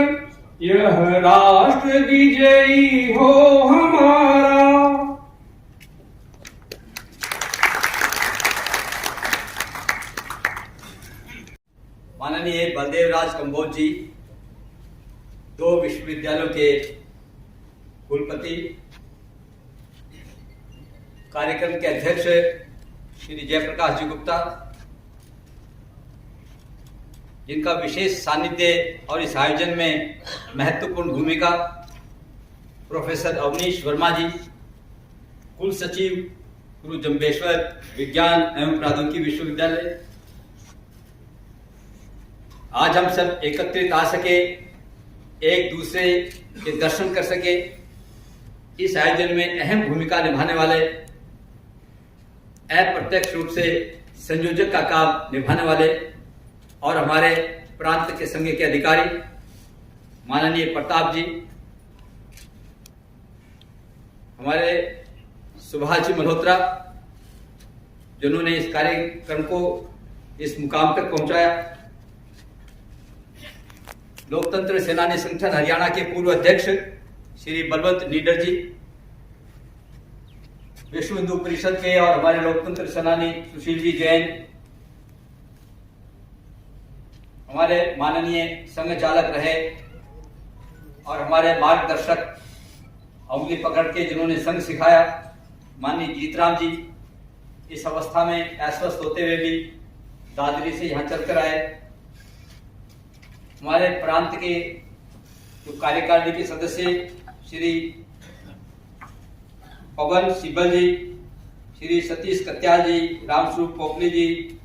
S9: यह राष्ट्र विजयी हो हमारा।
S1: माननीय बलदेव राज कंबोज जी, 2 विश्वविद्यालयों के कुलपति, कार्यक्रम के अध्यक्ष श्री जयप्रकाश जी गुप्ता, जिनका विशेष सानिध्य और इस आयोजन में महत्वपूर्ण भूमिका, प्रोफेसर अवनीश वर्मा जी, कुल सचिव गुरु जम्बेश्वर विज्ञान एवं प्रौद्योगिकी विश्वविद्यालय। आज हम सब एकत्रित आ सके, एक दूसरे के दर्शन कर सके। इस आयोजन में अहम भूमिका निभाने वाले, अप्रत्यक्ष रूप से संयोजक का काम निभाने वाले और हमारे प्रांत के संघ के अधिकारी माननीय प्रताप जी, हमारे सुभाष जी मल्होत्रा, जिन्होंने इस कार्यक्रम को इस मुकाम तक पहुंचाया। लोकतंत्र सेनानी संगठन हरियाणा के पूर्व अध्यक्ष श्री बलवंत नीडर जी, विश्व हिंदू परिषद के और हमारे लोकतंत्र सेनानी सुशील जी जैन, हमारे माननीय संघ चालक रहे और हमारे मार्गदर्शक उंगली पकड़ के जिन्होंने संघ सिखाया, माननीय जीतराम जी, इस अवस्था में अस्वस्थ होते हुए भी दादरी से यहाँ चलकर आए। हमारे प्रांत के जो कार्यकारिणी के सदस्य श्री
S10: पवन सिब्बल जी, श्री सतीश कत्याल जी, रामस्वरूप पोपली जी,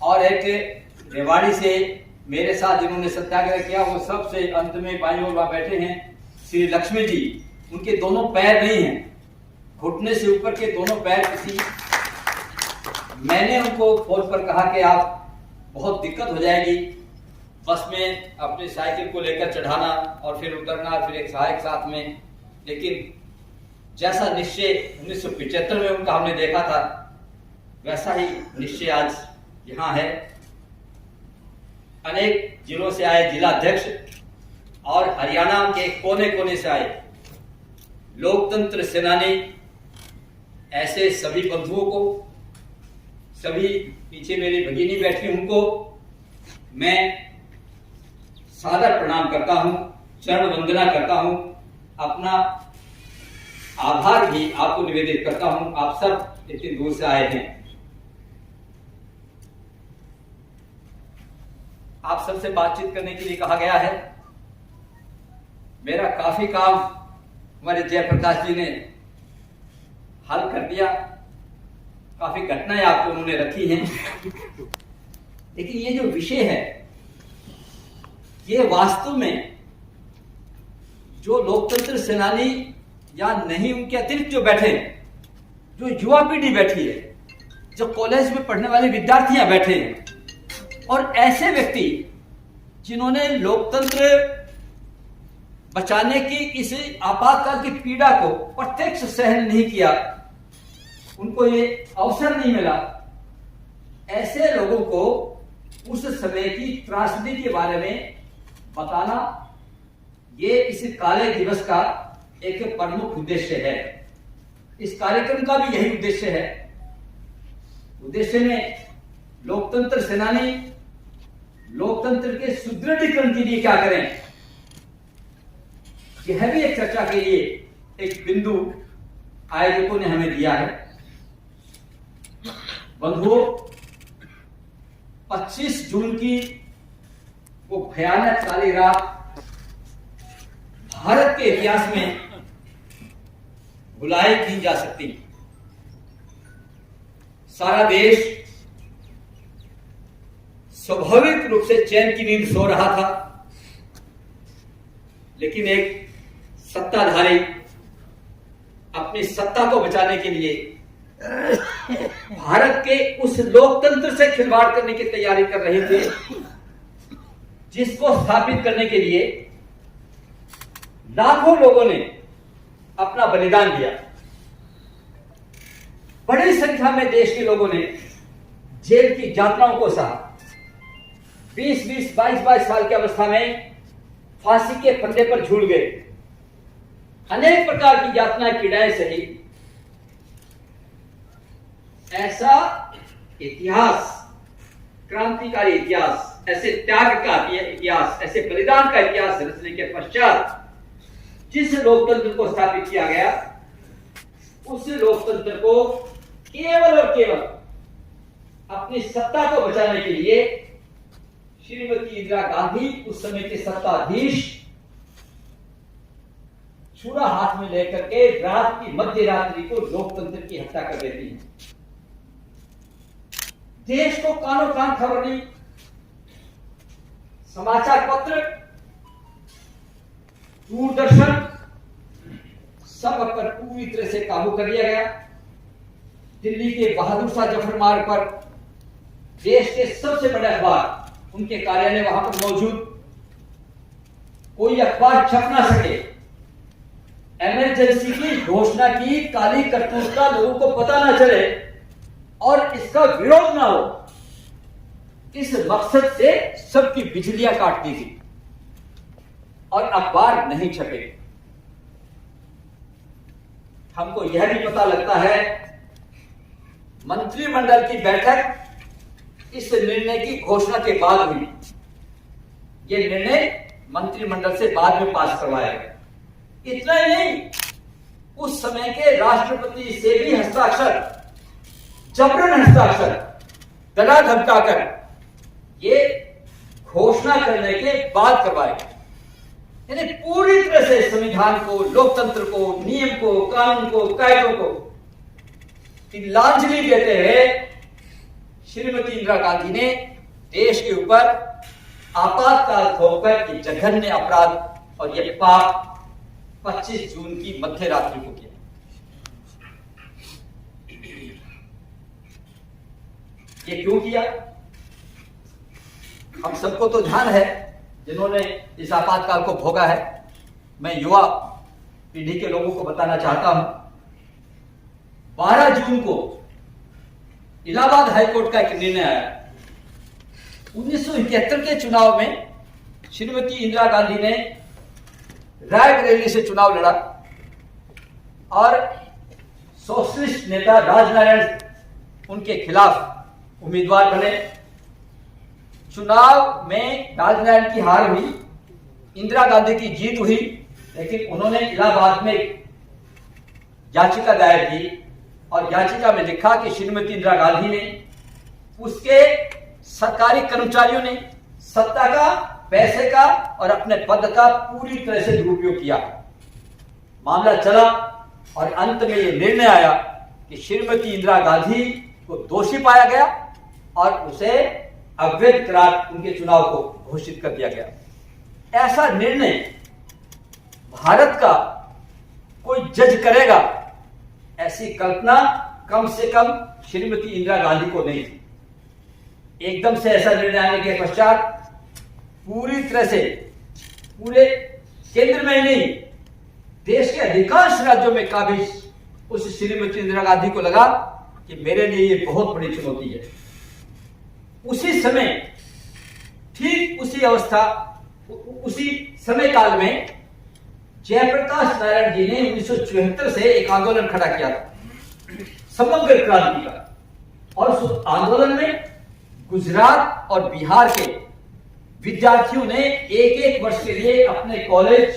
S10: और एक रेवाड़ी से मेरे साथ जिन्होंने सत्याग्रह किया, वो सबसे अंत में बाईं ओर वहां बैठे हैं श्री लक्ष्मी जी। उनके दोनों पैर नहीं हैं, घुटने से ऊपर के दोनों पैर किसी, मैंने उनको फोन पर कहा कि आप बहुत दिक्कत हो जाएगी बस में अपनी साइकिल को लेकर चढ़ाना और फिर उतरना, फिर एक सहायक साथ में, लेकिन जैसा निश्चय 1975 में उनका हमने देखा था वैसा ही निश्चय आज यहाँ है। अनेक जिलों से आए जिला अध्यक्ष और हरियाणा के कोने कोने से आए लोकतंत्र सेनानी, ऐसे सभी बंधुओं को, सभी पीछे मेरी भगिनी बैठी उनको मैं सादर प्रणाम करता हूं, चरण वंदना करता हूं, अपना आभार भी आपको निवेदित करता हूं। आप सब इतनी दूर से आए हैं। आप सबसे बातचीत करने के लिए कहा गया है। मेरा काफी काम हमारे जयप्रकाश जी ने हल कर दिया, काफी घटनाएं आपको उन्होंने रखी हैं, लेकिन ये जो विषय है ये वास्तव में जो लोकतंत्र सेनानी या नहीं उनके अतिरिक्त जो बैठे, जो युवा पीढ़ी बैठी है, जो कॉलेज में पढ़ने वाले विद्यार्थियां बैठे हैं, और ऐसे व्यक्ति जिन्होंने लोकतंत्र बचाने की इस आपातकाल की पीड़ा को प्रत्यक्ष सहन नहीं किया, उनको ये अवसर नहीं मिला, ऐसे लोगों को उस समय की त्रासदी के बारे में बताना, ये इस काले दिवस का एक प्रमुख उद्देश्य है। इस कार्यक्रम का भी यही उद्देश्य है। उद्देश्य में लोकतंत्र सेनानी लोकतंत्र के सुदृढ़ीकरण के लिए क्या करें, यह भी एक चर्चा के लिए एक बिंदु आयोजकों ने हमें दिया है। बंधुओं, 25 जून की वो भयानक काली रात भारत के इतिहास में भुलाई नहीं जा सकती। सारा देश स्वाभाविक रूप से चैन की नींद सो रहा था, लेकिन एक सत्ताधारी अपनी सत्ता को बचाने के लिए भारत के उस लोकतंत्र से खिलवाड़ करने की तैयारी कर रहे थे जिसको स्थापित करने के लिए लाखों लोगों ने अपना बलिदान दिया। बड़ी संख्या में देश के लोगों ने जेल की यातनाओं को सहा। 20-20, 22-22 साल की अवस्था में फांसी के फंदे पर झूल गए, अनेक प्रकार की यातनाएं पीड़ाएं सही। ऐसा इतिहास, क्रांतिकारी इतिहास, ऐसे त्याग का इतिहास, ऐसे बलिदान का इतिहास रचने के पश्चात जिस लोकतंत्र को स्थापित किया गया, उस लोकतंत्र को केवल और केवल अपनी सत्ता को बचाने के लिए श्रीमती इंदिरा गांधी, उस समय के सत्ताधीश, छुरा हाथ में लेकर के रात की मध्य रात्रि को लोकतंत्र की हत्या कर देती है। देश को कानो कान खबर नहीं, समाचार पत्र, दूरदर्शन, सब पर पूरी तरह से काबू कर लिया गया। दिल्ली के बहादुर शाह जफर मार्ग पर देश के सबसे बड़े अखबार, उनके कार्यालय वहां पर मौजूद, कोई अखबार छप ना सके। इमरजेंसी की घोषणा की काली करतूत का लोगों को पता ना चले और इसका विरोध ना हो, इस मकसद से सबकी बिजलियां काट दी गई और अखबार नहीं छपे। हमको यह भी पता लगता है मंत्रिमंडल की बैठक इस निर्णय की घोषणा के बाद हुई। यह निर्णय मंत्रिमंडल से बाद में पास करवाया गया। इतना ही नहीं, उस समय के राष्ट्रपति से भी हस्ताक्षर, जबरन हस्ताक्षर, डरा धमकाकर ये घोषणा करने के बाद करवाया गया। यानी पूरी तरह से संविधान को, लोकतंत्र को, नियम को, कानून को, कायदों को तिलांजलि देते हुए श्रीमती इंदिरा गांधी ने देश के ऊपर आपातकाल थोपकर ये जघन्य अपराध और ये पाप 25 जून की मध्य रात्रि को किया। ये क्यों किया? हम सबको तो ध्यान है जिन्होंने इस आपातकाल को भोगा है। मैं युवा पीढ़ी के लोगों को बताना चाहता हूं, 12 जून को इलाहाबाद हाईकोर्ट का एक निर्णय आया। 1971 के चुनाव में श्रीमती इंदिरा गांधी ने रायबरेली से चुनाव लड़ा और सोशलिस्ट नेता राजनारायण उनके खिलाफ उम्मीदवार बने। चुनाव में राजनारायण की हार हुई, इंदिरा गांधी की जीत हुई, लेकिन उन्होंने इलाहाबाद में याचिका दायर की और याचिका में लिखा कि श्रीमती इंदिरा गांधी ने, उसके सरकारी कर्मचारियों ने सत्ता का, पैसे का और अपने पद का पूरी तरह से दुरुपयोग किया। मामला चला और अंत में यह निर्णय आया कि श्रीमती इंदिरा गांधी को दोषी पाया गया और उसे अवैध करार उनके चुनाव को घोषित कर दिया गया। ऐसा निर्णय भारत का कोई जज करेगा, ऐसी कल्पना कम से कम श्रीमती इंदिरा गांधी को नहीं थी। एकदम से ऐसा निर्णय आने के पश्चात पूरी तरह से पूरे केंद्र में ही नहीं, देश के अधिकांश राज्यों में काबिज उस श्रीमती इंदिरा गांधी को लगा कि मेरे लिए ये बहुत बड़ी चुनौती है। उसी समय, ठीक उसी अवस्था, उसी समय काल में जयप्रकाश नारायण जी ने 1974 से एक आंदोलन खड़ा किया था, समग्र क्रांति का। और उस आंदोलन में गुजरात और बिहार के विद्यार्थियों ने एक वर्ष के लिए अपने कॉलेज,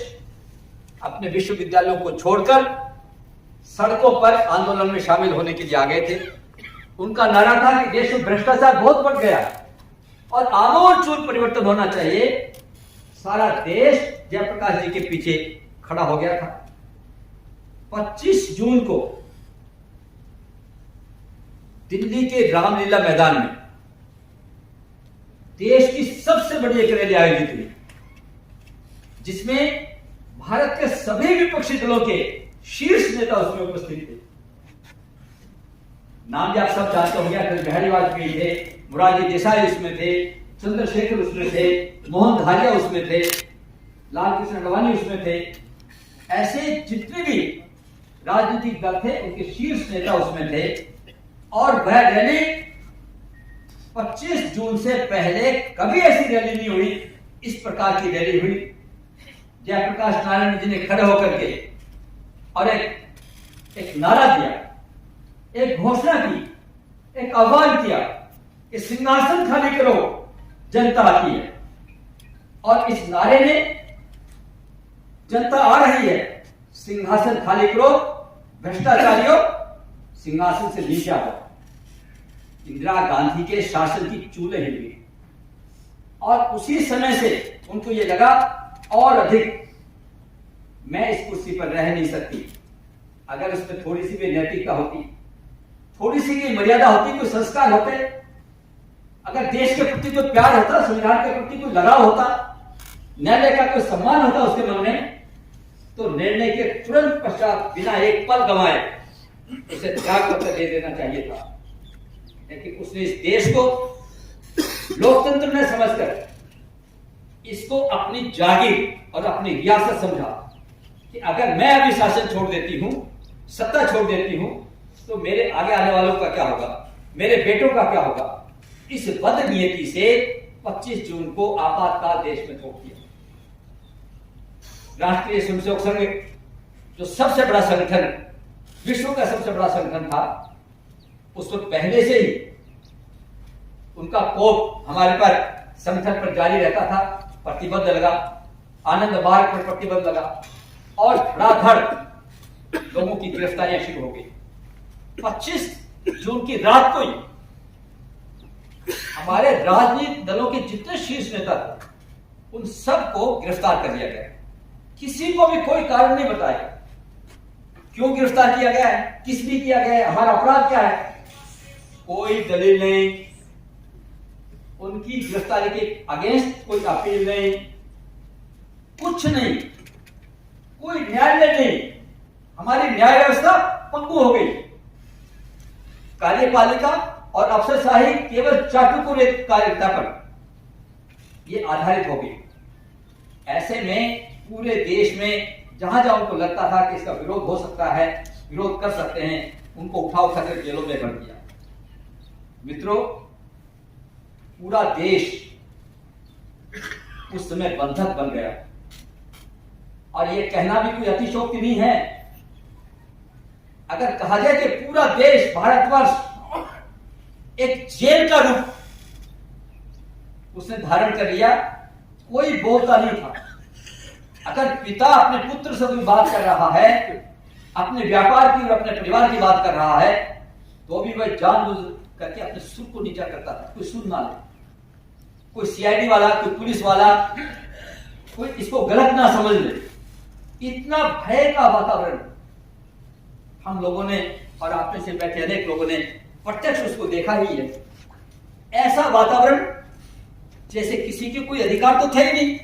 S10: अपने विश्वविद्यालयों को छोड़कर सड़कों पर आंदोलन में शामिल होने के लिए आ गए थे। उनका नारा था कि देश में भ्रष्टाचार बहुत बढ़ गया और आमूल परिवर्तन होना चाहिए। सारा देश जयप्रकाश जी के पीछे खड़ा हो गया था। 25 जून को दिल्ली के रामलीला मैदान में देश की सबसे बड़ी एक रैली आयोजित हुई, जिसमें भारत के सभी विपक्षी दलों के शीर्ष नेता उसमें उपस्थित थे। नाम भी आप सब जानते होंगे, अटल बिहारी वाजपेयी थे, मोरारजी देसाई उसमें थे, चंद्रशेखर उसमें थे, मोहन धारिया उसमें थे, लाल कृष्ण अडवाणी उसमें थे। ऐसे जितने भी राजनीतिक दल थे उनके शीर्ष नेता उसमें थे। और वह रैली 25 जून से पहले कभी ऐसी रैली नहीं हुई, इस प्रकार की रैली हुई। जयप्रकाश नारायण जी ने खड़े होकर के और एक नारा दिया, एक घोषणा की, एक आह्वान किया कि सिंहासन खाली करो, जनता आती है। और इस नारे ने, जनता आ रही है, सिंहासन खाली करो, भ्रष्टाचारियों सिंहासन से नीचे आओ। इंदिरा गांधी के शासन की चूल्हे हिल गई और उसी समय से उनको यह लगा और अधिक मैं इस कुर्सी पर रह नहीं सकती। अगर उसमें थोड़ी सी भी नैतिकता होती, थोड़ी सी भी मर्यादा होती, कोई संस्कार होते, अगर देश के प्रति कोई प्यार होता, संविधान के प्रति कोई लगाव होता, न्यायालय का कोई सम्मान होता उसके मन में, तो निर्णय के तुरंत पश्चात बिना एक पल गंवाए उसे त्याग पत्र दे देना चाहिए था। लेकिन उसने इस देश को लोकतंत्र में समझकर इसको अपनी जागीर और अपनी रियासत समझा कि अगर मैं अभी शासन छोड़ देती हूं, सत्ता छोड़ देती हूं, तो मेरे आगे आने वालों का क्या होगा, मेरे बेटों का क्या होगा। इस बदनीयती से 25 जून को आपातकाल देश में थोप दिया। राष्ट्रीय स्वयंसेवक संघ जो सबसे बड़ा संगठन, विश्व का सबसे बड़ा संगठन था, उस वक्त पहले से ही उनका कोप हमारे पर संगठन पर जारी रहता था, प्रतिबद्ध लगा, आनंद मार्ग पर प्रतिबद्ध लगा और धड़ाधड़ लोगों की गिरफ्तारियां शुरू हो गई। 25 जून की रात को ही हमारे राजनीतिक दलों के जितने शीर्ष नेता थे उन सबको गिरफ्तार कर लिया गया। किसी को भी कोई कारण नहीं बताया क्यों गिरफ्तार किया गया है, किस लिए किया गया है, हमारा अपराध क्या है, कोई दलील नहीं, उनकी गिरफ्तारी के अगेंस्ट कोई अपील नहीं, कुछ नहीं, कोई न्यायालय नहीं। हमारी न्याय व्यवस्था पंगु हो गई। कार्यपालिका और अफसरशाही केवल चाटुकारिता पर ये आधारित हो गई। ऐसे में पूरे देश में जहां जहां उनको लगता था कि इसका विरोध हो सकता है, विरोध कर सकते हैं, उनको उठा कर जेलों में भर दिया। मित्रों, पूरा देश उस समय बंधक बन गया। और यह कहना भी कोई अतिशयोक्ति नहीं है अगर कहा जाए कि पूरा देश, भारतवर्ष एक जेल का रूप उसने धारण कर लिया। कोई बोलता नहीं था। अगर पिता अपने पुत्र से कोई बात कर रहा है, अपने व्यापार की और अपने परिवार की बात कर रहा है, तो भी वह जानबूझ करके अपने सुर को नीचा करता था, कोई सुन ना ले। कोई सीआईडी वाला, कोई पुलिस वाला, कोई इसको गलत ना समझ ले। इतना भय का वातावरण हम लोगों ने और आप में से बैठे अनेक लोगों ने प्रत्यक्ष उसको देखा ही है। ऐसा वातावरण जैसे किसी के कोई अधिकार तो थे ही नहीं।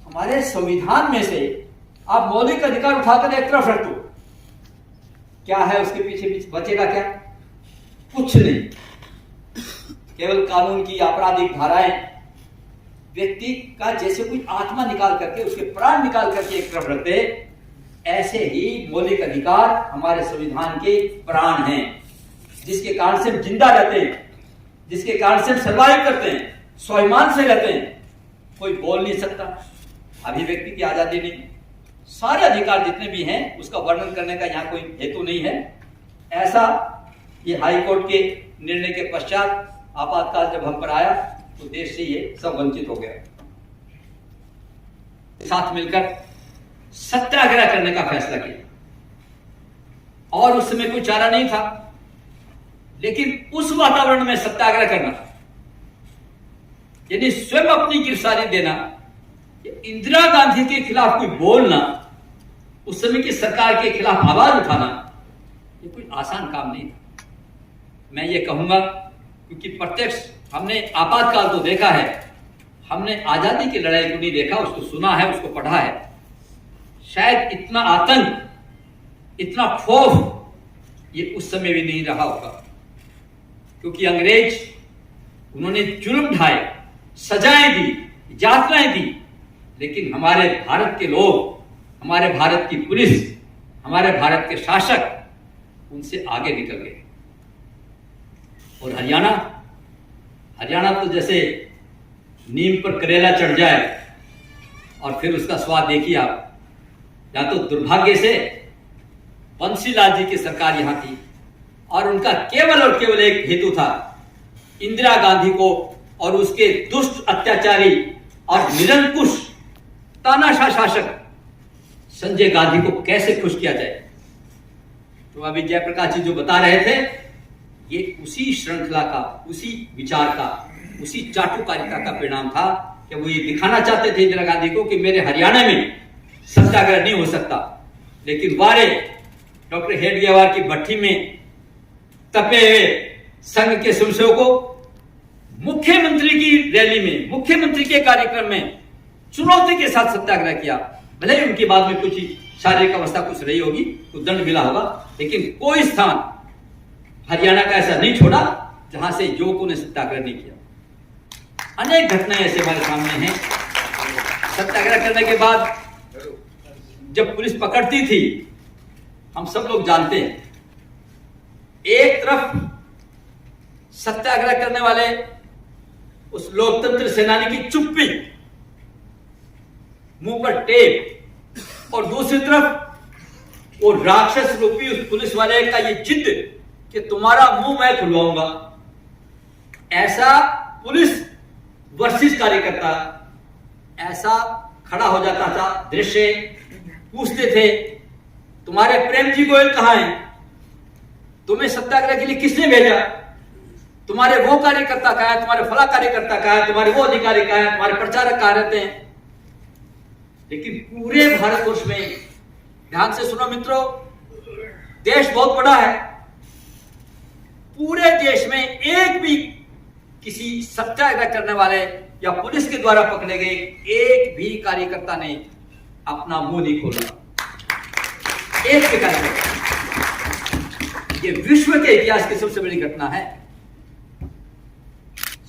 S10: हमारे संविधान में से आप मौलिक अधिकार उठाकर एक तरफ रख दो, क्या है उसके पीछे बचेगा क्या? कुछ नहीं। केवल कानून की आपराधिक धाराएं व्यक्ति का जैसे कोई आत्मा निकाल करके, उसके प्राण निकाल करके एक तरफ रखते, ऐसे ही मौलिक अधिकार हमारे संविधान के प्राण हैं, जिसके कारण से हम जिंदा रहते हैं, जिसके कारण से हम सर्वाइव करते हैं, स्वाभिमान से रहते हैं। कोई बोल नहीं सकता, अभिव्यक्ति की आजादी नहीं। सारे अधिकार जितने भी हैं उसका वर्णन करने का यहाँ कोई हेतु नहीं है। ऐसा ये हाई कोर्ट के निर्णय के पश्चात आपातकाल जब हम पर आया तो देश से ये सब वंचित हो गया। साथ मिलकर सत्याग्रह करने का फैसला किया और उस समय कोई चारा नहीं था, लेकिन उस वातावरण में सत्याग्रह करना यानी स्वयं अपनी गिरफ्तारी देना, इंदिरा गांधी के खिलाफ कोई बोलना, उस समय की सरकार के खिलाफ आवाज उठाना, ये कोई आसान काम नहीं था। मैं ये कहूंगा क्योंकि प्रत्यक्ष हमने आपातकाल तो देखा है, हमने आजादी की लड़ाई को नहीं देखा, उसको सुना है, उसको पढ़ा है। शायद इतना आतंक, इतना खौफ ये उस समय भी नहीं रहा होगा, क्योंकि अंग्रेज उन्होंने जुल्म ढाए, सजाएं दी, यातनाएं दी, लेकिन हमारे भारत के लोग, हमारे भारत की पुलिस, हमारे भारत के शासक उनसे आगे निकल गए। और हरियाणा तो जैसे नीम पर करेला चढ़ जाए और फिर उसका स्वाद देखिए आप। या तो दुर्भाग्य से बंसीलाल जी की सरकार यहां थी और उनका केवल और केवल एक हेतु था, इंदिरा गांधी को और उसके दुष्ट, अत्याचारी और निरंकुश तानाशाह शासक संजय गांधी को कैसे खुश किया जाए। तो अभी जयप्रकाश जी जो बता रहे थे, ये उसी श्रृंखला का, उसी विचार का, उसी चाटुकारिता का परिणाम था कि वो ये दिखाना चाहते थे इंदिरा गांधी को कि मेरे हरियाणा में सत्याग्रह नहीं हो सकता, लेकिन वारे डॉक्टर हेडगेवार की भट्टी में तपे हुए संघ के स्वयंसेवकों को मुख्यमंत्री की रैली में, मुख्यमंत्री के कार्यक्रम में चुनौती के साथ सत्याग्रह किया। भले ही उनके बाद में कुछ शारीरिक अवस्था कुछ रही होगी, कुछ दंड मिला होगा, लेकिन कोई स्थान हरियाणा का ऐसा नहीं छोड़ा जहां से युवकों ने सत्याग्रह नहीं किया। अनेक घटनाएं ऐसे हमारे सामने हैं। सत्याग्रह करने के बाद जब पुलिस पकड़ती थी, हम सब लोग जानते हैं, एक तरफ सत्याग्रह करने वाले उस लोकतंत्र सेनानी की चुप्पी, मुंह पर टेप, और दूसरी तरफ वो राक्षस रूपी उस पुलिस वाले का ये जिद कि तुम्हारा मुंह मैं खुलवाऊंगा। ऐसा पुलिस वर्सेस कार्यकर्ता ऐसा खड़ा हो जाता था दृश्य, पूछते थे तुम्हारे प्रेम जी गोयल कहां हैं, तुम्हें सत्याग्रह के लिए किसने भेजा, तुम्हारे वो कार्यकर्ता कहां है, तुम्हारे फला कार्यकर्ता कहां है, तुम्हारे वो अधिकारी कहां है, तुम्हारे प्रचारक कहां रहते हैं। लेकिन पूरे भारतवर्ष में, ध्यान से सुनो मित्रों, देश बहुत बड़ा है, पूरे देश में एक भी किसी सत्याग्रह करने वाले या पुलिस के द्वारा पकड़े गए एक भी कार्यकर्ता ने अपना मुंह नहीं खोला, एक भी कार्यकर्ता। ये विश्व के इतिहास की सबसे बड़ी घटना है।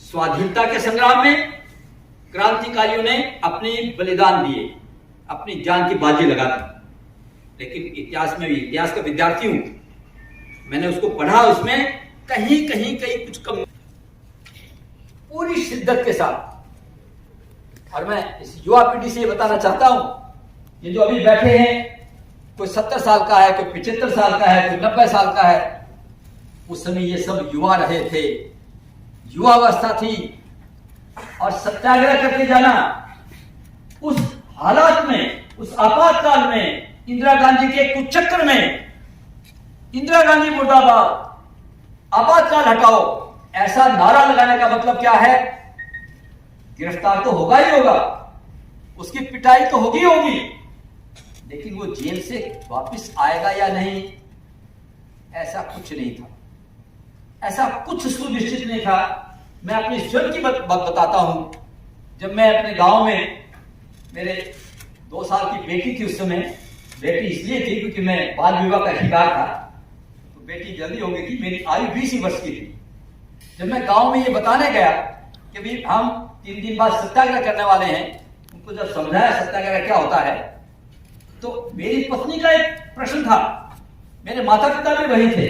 S10: स्वाधीनता के संग्राम में क्रांतिकारियों ने अपनी बलिदान दिए, अपनी जान की बाजी लगा दी, लेकिन इतिहास में भी, इतिहास का विद्यार्थी हूं, मैंने उसको पढ़ा, उसमें कहीं कहीं कुछ कम, पूरी शिद्दत के साथ। और मैं इस युवा पीढ़ी से ये बताना चाहता हूं, ये जो अभी बैठे हैं, कोई 70 साल का है, कोई 75 साल का है, कोई 90 साल का है, उस समय ये सब युवा रहे थे, युवावस्था थी, और सत्याग्रह करके जाना उस हालात में, उस आपातकाल में, इंदिरा गांधी के कुचक्र में, इंदिरा गांधी मुर्दाबाद, आपातकाल हटाओ, ऐसा नारा लगाने का मतलब क्या है? गिरफ्तार तो होगा ही होगा, उसकी पिटाई तो होगी होगी, लेकिन वो जेल से वापस आएगा या नहीं, ऐसा कुछ नहीं था, ऐसा कुछ सुनिश्चित नहीं था। मैं अपनी स्वयं की बात बताता हूं। जब मैं अपने गांव में, मेरे 2 साल की बेटी थी उस समय, बेटी इसलिए थी क्योंकि मैं बाल विवाह का शिकार था, तो बेटी जल्दी हो गई थी, मेरी आयु 20 ही वर्ष की थी। जब मैं गांव में ये बताने गया कि भाई हम 3 दिन बाद सत्याग्रह करने वाले हैं, उनको जब समझाया सत्याग्रह क्या होता है, तो मेरी पत्नी का एक प्रश्न था, मेरे माता पिता भी वही थे,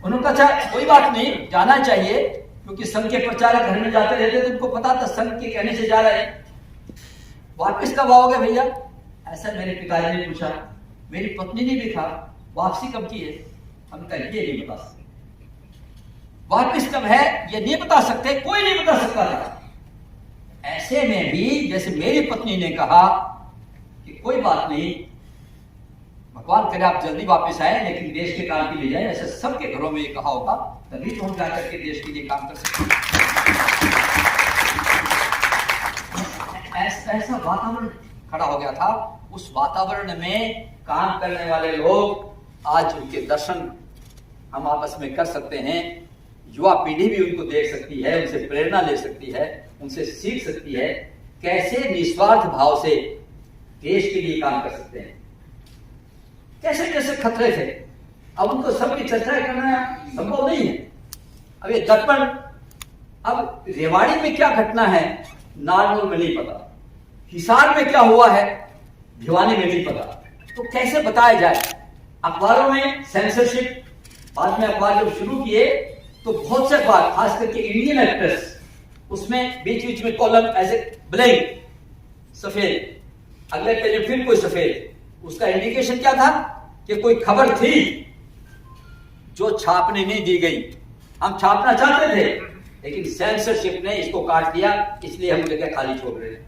S10: उन्होंने कहा अच्छा कोई बात नहीं, जाना चाहिए, क्योंकि संघ के प्रचारक घर में जाते रहते थे, उनको पता था संघ के कहने से जा रहे हैं। वापस कब आओगे भैया, ऐसा मेरे पिताजी ने पूछा, मेरी पत्नी ने भी कहा वापसी कब की है, हम कहा ये नहीं बता सकते, वापस कब है ये नहीं बता सकते, कोई नहीं बता सकता था। ऐसे में भी जैसे मेरी पत्नी ने कहा कि कोई बात नहीं, भगवान करे आप जल्दी वापस आए, लेकिन देश के काम के लिए जाए, ऐसे सबके घरों में ये कहा होगा, तभी तो हम जाकर के देश के लिए काम कर सकते हैं। ऐसा वातावरण खड़ा हो गया था। उस वातावरण में काम करने वाले लोग आज उनके दर्शन हम आपस में कर सकते हैं, युवा पीढ़ी भी उनको देख सकती है, उनसे प्रेरणा ले सकती है, उनसे सीख सकती है कैसे निस्वार्थ भाव से देश के लिए काम कर सकते हैं। कैसे कैसे खतरे थे, अब उनको सबकी चर्चा करना संभव नहीं है। अब ये दर्पण, अब रेवाड़ी में क्या घटना है नारनौल में नहीं पता, हिसार में क्या हुआ है भिवानी में नहीं पता, तो कैसे बताया जाए। अखबारों में सेंसरशिप, बाद में अखबार जब शुरू किए तो बहुत से अखबार, खास करके इंडियन एक्सप्रेस, उसमें बीच बीच में कॉलम ऐसे ब्लैंक सफेद, अगले पेज में फिर कोई सफेद, उसका इंडिकेशन क्या था कि कोई खबर थी जो छापने नहीं दी गई। हम छापना चाहते थे लेकिन सेंसरशिप ने इसको काट दिया, इसलिए हम जगह खाली छोड़ रहे हैं।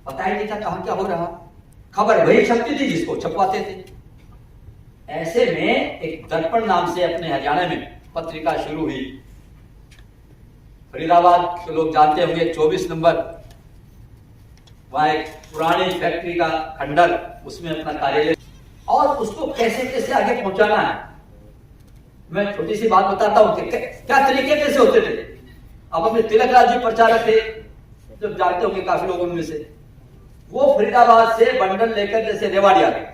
S10: पता ही नहीं था कहां क्या हो रहा, खबर वही छपती थी जिसको छपवाते थे। ऐसे में एक दर्पण नाम से अपने हरियाणा में पत्रिका शुरू हुई। फरीदाबाद के लोग जानते होंगे, 24 नंबर, वहां एक पुरानी फैक्ट्री का खंडर, उसमें अपना कार्यालय, और उसको कैसे कैसे आगे पहुंचाना है। मैं छोटी सी बात बताता हूं कि क्या तरीके कैसे होते थे। अब अपने तिलकलाल जी प्रचारक थे, जब जानते होंगे काफी लोग उनमें से, वो फरीदाबाद से बंडल लेकर जैसे रेवाड़ी आ गए।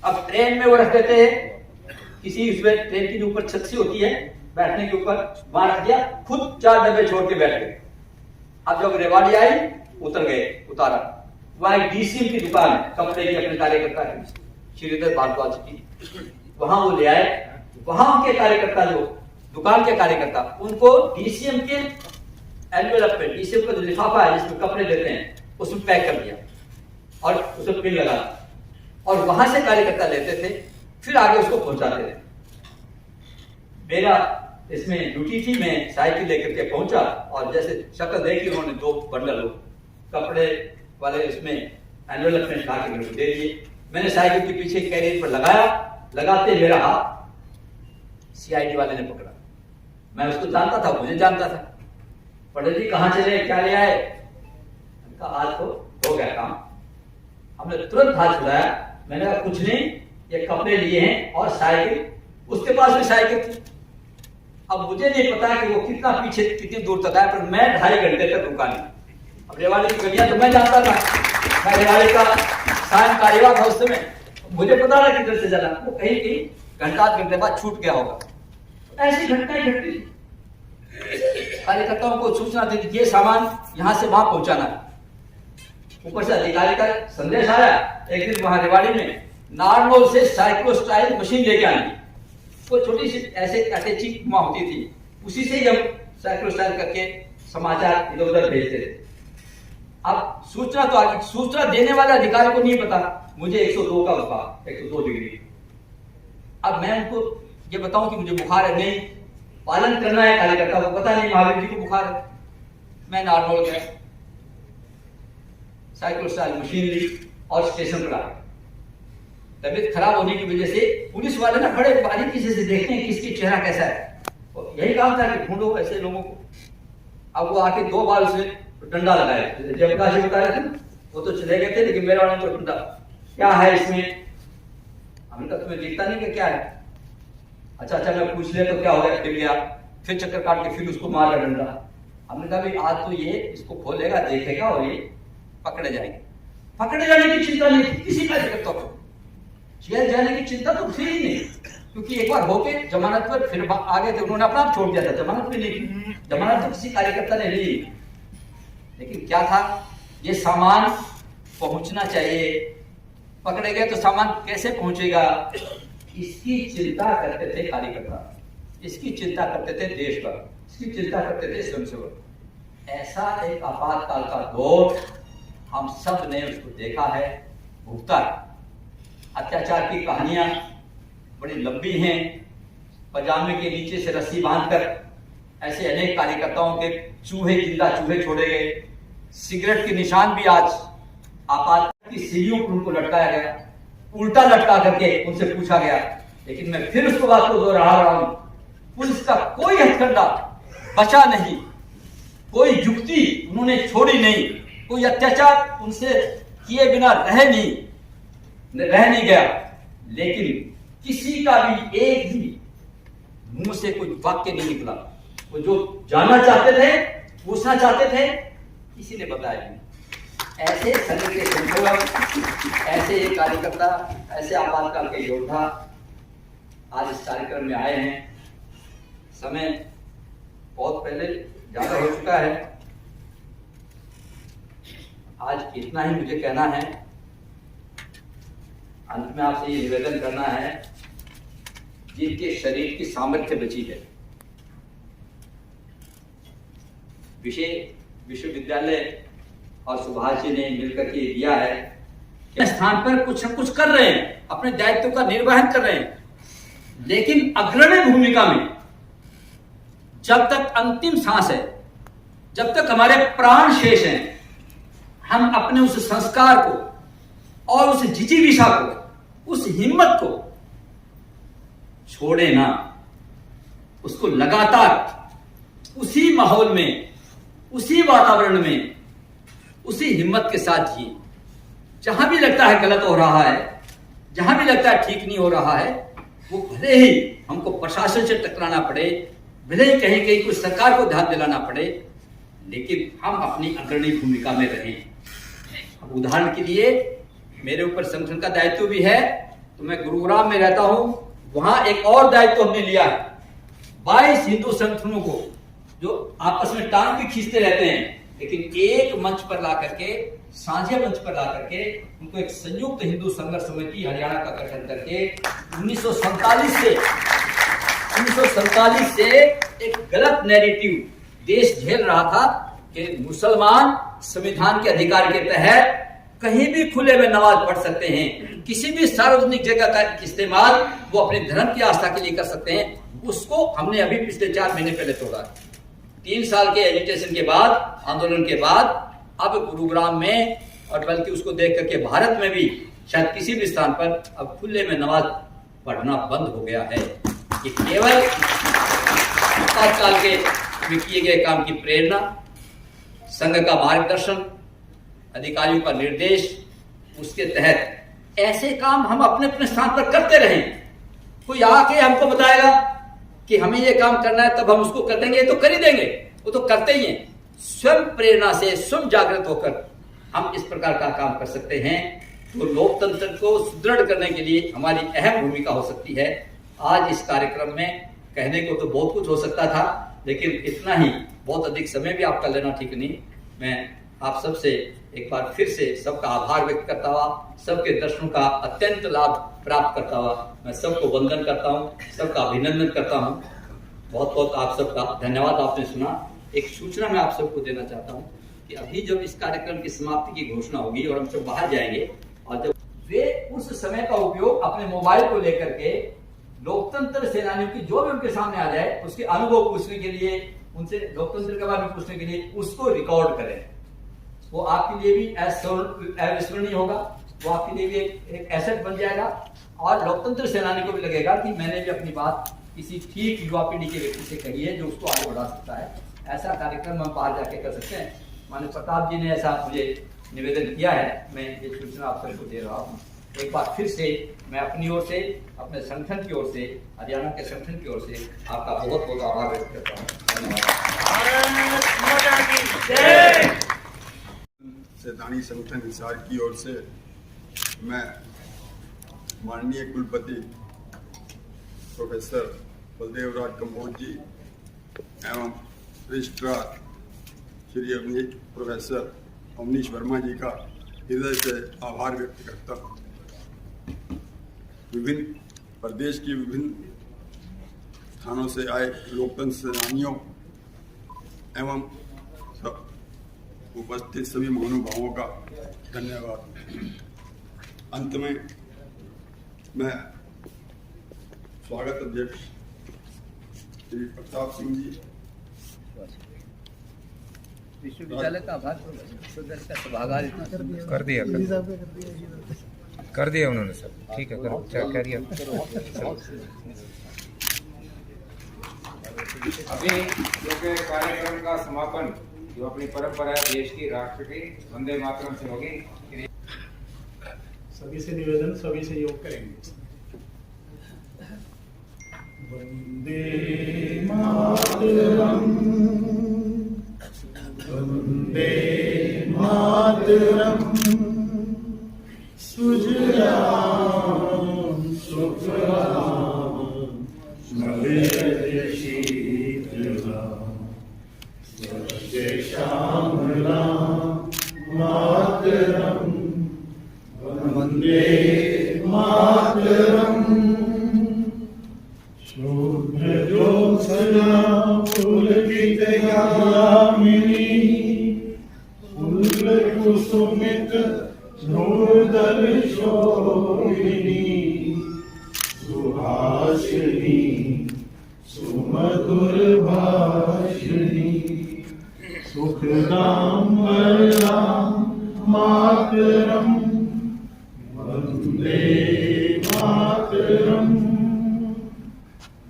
S10: अब ट्रेन में वो रख देते हैं, किसी उसमें ट्रेन की ऊपर छत सी होती है बैठने के ऊपर, वहां रख दिया, खुद 4 डब्बे छोड़ के बैठ गए। अब जब रेवाड़ी आई, उतर गए, उतारा, वहां एक डीसीएम की दुकान है, कपड़े की, अपने कार्यकर्ता है श्रीधर भारद्वाज की, वहां वो ले आए। वहां के कार्यकर्ता, जो दुकान के कार्यकर्ता, उनको डीसीएम के एनवेलप में, डीसीएम का जो लिफाफा है जिसमें कपड़े देते हैं, उसमें पैक कर दिया और उसमें पिन लगा, और वहां से कार्यकर्ता लेते थे, फिर आगे उसको पहुंचाते थे। मेरा इसमें ड्यूटी थी, मैं साइकिल लेकर के पहुंचा, और जैसे शक्ल देखी उन्होंने 2 बंडल कपड़े वाले उसमें एनवेलप में ढाके मेरे को दे दिए। मैंने साइकिल के पीछे कैरियर पर लगाया, लगाते मेरा हाथ सीआईडी वाले ने पकड़ा। मैं उसको जानता था, मुझे जानता था। पंडित जी कहां चले, क्या ले आए? आज तो हो गया काम। हमने तुरंत हाथ छुड़ाया। मैंने कहा कुछ नहीं, ये कपड़े लिए हैं और साइकिल, उसके पास भी साइकिल थी। अब मुझे नहीं पता कि वो कितना पीछे कितनी दूर तक आया, पर मैं 2.5 घंटे तक रुका नहीं। अब रेवाड़ी की गलियां तो मैं जानता था, मैं रेवाड़ी का सायं कार्यवाह था उस समय, मुझे पता था किधर से जाना। वो कहीं कहीं घंटा आध घंटे बाद छूट गया होगा। ऐसी घटनाएं घटती। कार्यकर्ताओं को सूचना दी कि ये सामान यहां से वहां पहुंचाना है। ऊपर से अधिकारी का संदेश आया। एक दिन वहां रेवाड़ी में नारनौल से साइक्लोस्टाइल मशीन लेके आनी, वो छोटी सी ऐसे अटैची घुमा होती थी, उसी से ही हम साइक्लोस्टाइल करके समाचार इधर उधर भेजते थे। अब सूचना तो आगे, सूचना देने वाले अधिकारी को नहीं पता मुझे 102 का बुखार, 102 डिग्री। अब मैं उनको ये बताऊं कि मुझे बुखार है, नहीं पालन करना है कार्यकर्ता को पता नहीं महावीर जी को बुखार है। मैं नारनौल गया, साइक्लोस्टाइल मशीन ली और स्टेशन पर आया। तबीयत खराब होने की वजह से पुलिस वाले ना बड़े बारीकी से देखते हैं किसकी चेहरा कैसा है, और यही काम था कि ढूंढो ऐसे लोगों को। अब वो आके 2 बार उसने डंडा लगाया, जयप्रकाश जी बता रहे थे, वो तो चले गए थे, लेकिन मेरा वाला तो डंडा, क्या है इसमें? हमने कहा तुम्हें दिखता नहीं कि क्या है? अच्छा मैं पूछ लिया तो क्या हो गया? फिर गया, फिर चक्कर काट के फिर उसको मारा डंडा। हमने कहा भाई आज तो ये इसको खोलेगा, देखेगा और ये पकड़े जाएंगे। पकड़े जाने की चिंता नहीं थी किसी कार्यकर्ता को, जेल जाने की चिंता तो थी ही नहीं, क्योंकि एक बार होके जमानत पर फिर आगे थे, उन्होंने अपना आप छोड़ दिया था, जमानत भी नहीं, जमानत तो किसी कार्यकर्ता ने ली। लेकिन क्या था, ये सामान पहुंचना चाहिए, पकड़े गए तो सामान कैसे पहुंचेगा, इसकी चिंता करते थे कार्यकर्ता, इसकी चिंता करते थे देशभर, इसकी चिंता करते थे स्वयंसेवक। ऐसा एक आपातकाल का दौर हम सब ने उसको देखा है, भुगता है। अत्याचार की कहानियां बड़ी लंबी हैं। पजामे के नीचे से रस्सी बांधकर ऐसे अनेक कार्यकर्ताओं के जिंदा चूहे छोड़े गए। सिगरेट के निशान भी आज आपात की सीढ़ियों पर उनको लटकाया गया, उल्टा लटका करके उनसे पूछा गया। लेकिन मैं फिर उसको बात को दोहरा रहा हूं, पुलिस का कोई हथकंडा बचा नहीं, कोई युक्ति उन्होंने छोड़ी नहीं, कोई अत्याचार उनसे किए बिना रह नहीं गया। लेकिन किसी का भी एक भी मुंह से कोई वाक्य नहीं निकला। वो जो जानना चाहते थे, पूछना चाहते थे, किसी ने बताया नहीं। ऐसे संघ के संगठक, ऐसे कार्यकर्ता, ऐसे आपातकाल के योद्धा आज इस कार्यक्रम में आए हैं। समय बहुत पहले ज्यादा हो चुका है, आज इतना ही मुझे कहना है। अंत में आपसे ये निवेदन करना है, जिनके शरीर की सामर्थ्य बची है, विश्वविद्यालय और सुभाष जी ने मिलकर के दिया है कि स्थान पर कुछ न कुछ कर रहे हैं, अपने दायित्व का निर्वहन कर रहे हैं, लेकिन अग्रणी भूमिका में जब तक अंतिम सांस है, जब तक हमारे प्राण शेष हैं, हम अपने उस संस्कार को और उस जिजीविषा को, उस हिम्मत को छोड़े ना। उसको लगातार उसी माहौल में, उसी वातावरण में, उसी हिम्मत के साथ जिए। जहां भी लगता है गलत हो रहा है, जहां भी लगता है ठीक नहीं हो रहा है, वो भले ही हमको प्रशासन से टकराना पड़े, भले ही कहीं कहीं कुछ सरकार को ध्यान दिलाना पड़े, लेकिन हम अपनी अग्रणी भूमिका में रहें। अब उदाहरण के लिए मेरे ऊपर संगठन का दायित्व भी है, तो मैं गुरुग्राम में रहता हूं, वहां एक और दायित्व हमने लिया है। 22 हिंदू संगठनों को जो आपस में टांग भी खींचते रहते हैं, लेकिन एक मंच पर ला करके, साझे मंच पर ला करके, उनको एक संयुक्त हिंदू संघर्ष समिति हरियाणा का गठन करके 1947 से एक गलत नैरेटिव देश झेल रहा था कि मुसलमान संविधान के अधिकार के तहत कहीं भी खुले में नमाज पढ़ सकते हैं, किसी भी सार्वजनिक जगह का इस्तेमाल वो अपने धर्म की आस्था के लिए कर सकते हैं। उसको हमने अभी पिछले 4 महीने पहले तोड़ा। 3 साल के एजिटेशन के बाद, आंदोलन के बाद, अब गुरुग्राम में और बल्कि उसको देख करके भारत में भी शायद किसी भी स्थान पर अब खुले में नमाज पढ़ना बंद हो गया है। ये केवल आपातकाल के में किए गए काम की प्रेरणा, संघ का मार्गदर्शन, अधिकारियों का निर्देश उसके तहत ऐसे काम हम अपने अपने स्थान पर करते रहें। कोई आके हमको बताएगा कि हमें ये काम करना है तब हम उसको कर देंगे, तो कर ही देंगे, वो तो करते ही हैं। स्वयं प्रेरणा से, स्वयं जागृत होकर हम इस प्रकार का काम कर सकते हैं, तो लोकतंत्र को सुदृढ़ करने के लिए हमारी अहम भूमिका हो सकती है। आज इस कार्यक्रम में कहने को तो बहुत कुछ हो सकता था, लेकिन इतना ही, बहुत अधिक समय भी आपका लेना ठीक नहीं। मैं आप सबसे एक बार फिर से सबका आभार व्यक्त करता हुआ, सबके दर्शनों का अत्यंत लाभ प्राप्त करता हुआ मैं सबको वंदन करता हूँ, सबका अभिनंदन करता हूँ। बहुत बहुत आप सबका धन्यवाद। आपने सुना। एक सूचना मैं आप सबको देना चाहता हूँ कि अभी जब इस कार्यक्रम की समाप्ति की घोषणा होगी और हम सब बाहर जाएंगे, और जब वे उस समय का उपयोग अपने मोबाइल को लेकर के लोकतंत्र सेनानियों की जो भी उनके सामने आ जाए उसके अनुभव पूछने के लिए, उनसे लोकतंत्र के बारे में पूछने के लिए उसको रिकॉर्ड करें। वो आपके लिए भी अविस्मरणीय होगा, वो आपके लिए भी एक एसेट बन जाएगा, और लोकतंत्र सेनानी को भी लगेगा कि मैंने भी अपनी बात किसी ठीक युवा पीढ़ी के व्यक्ति से कही है जो उसको आगे बढ़ा सकता है। ऐसा कार्यक्रम हम बाहर जाके कर सकते हैं। माननीय प्रताप जी ने ऐसा मुझे निवेदन किया है, मैं ये सूचना आप सबको दे रहा हूँ। एक बार फिर से मैं अपनी ओर से, अपने संगठन की ओर से, हरियाणा के संगठन की ओर से आपका बहुत बहुत आभार व्यक्त करता हूँ। धन्यवाद।
S11: सेनानी संगठन हिसार की ओर से मैं माननीय कुलपति प्रोफेसर बलदेव राज कंबोज जी एवं रजिस्ट्रार श्री प्रोफेसर अवनीश वर्मा जी का हृदय से आभार व्यक्त करता हूँ। विभिन्न प्रदेश की विभिन्न स्थानों से आए लोकतंत्र सेनानियों एवं उपस्थित सभी महानुभावों का धन्यवाद। अंत में मैं स्वागत अध्यक्ष श्री प्रताप सिंह जी,
S1: विश्वविद्यालय का आभार सभागार
S6: कर दिया उन्होंने सब। ठीक है, करो, क्या कह रही अभी क्योंकि कार्यक्रम का समापन जो अपनी परंपरा है देश की, राष्ट्र की, वंदे मातरम से होगी।
S3: सभी से निवेदन, सभी से योग करेंगे। वंदे मातरम, वंदे मातरम, सुजलाम सुफलाम मलयज शीतलाम स्वस्ति श्यामलाम मातरम, वंदे मातरम। शुभ्रजोत्स्ना पुलकितयामिनी फुल्लकुसुमित नूतन शोभिनी सुहासिनी सुमधुर भाषिणी सुखदां वरदां मातरम, वंदे मातरम,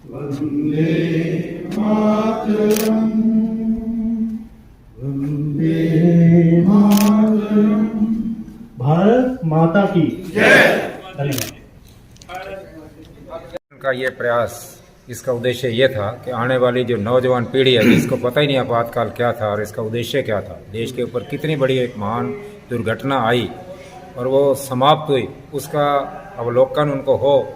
S3: वंदे मातरम, वंदे मातरम। भारत माता की जय। धन्यवाद।
S6: का ये प्रयास, इसका उद्देश्य ये था कि आने वाली जो नौजवान पीढ़ी है जिसको पता ही नहीं आपातकाल क्या था और इसका उद्देश्य क्या था, देश के ऊपर कितनी बड़ी एक महान दुर्घटना आई और वो समाप्त हुई, उसका अवलोकन उनको हो।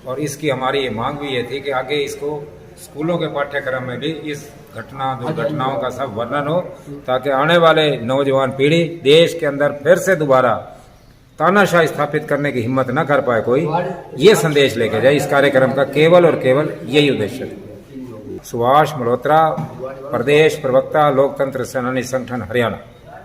S6: और इसकी हमारी ये मांग भी ये थी कि आगे इसको स्कूलों के पाठ्यक्रम में भी इस दुर्घटनाओं का सब वर्णन हो, ताकि आने वाले नौजवान पीढ़ी देश के अंदर फिर से दोबारा तानाशाही स्थापित करने की हिम्मत न कर पाए कोई, ये संदेश लेके जाए। इस कार्यक्रम का केवल और केवल यही उद्देश्य है। सुभाष मल्होत्रा, प्रदेश प्रवक्ता, लोकतंत्र सेनानी संगठन, हरियाणा।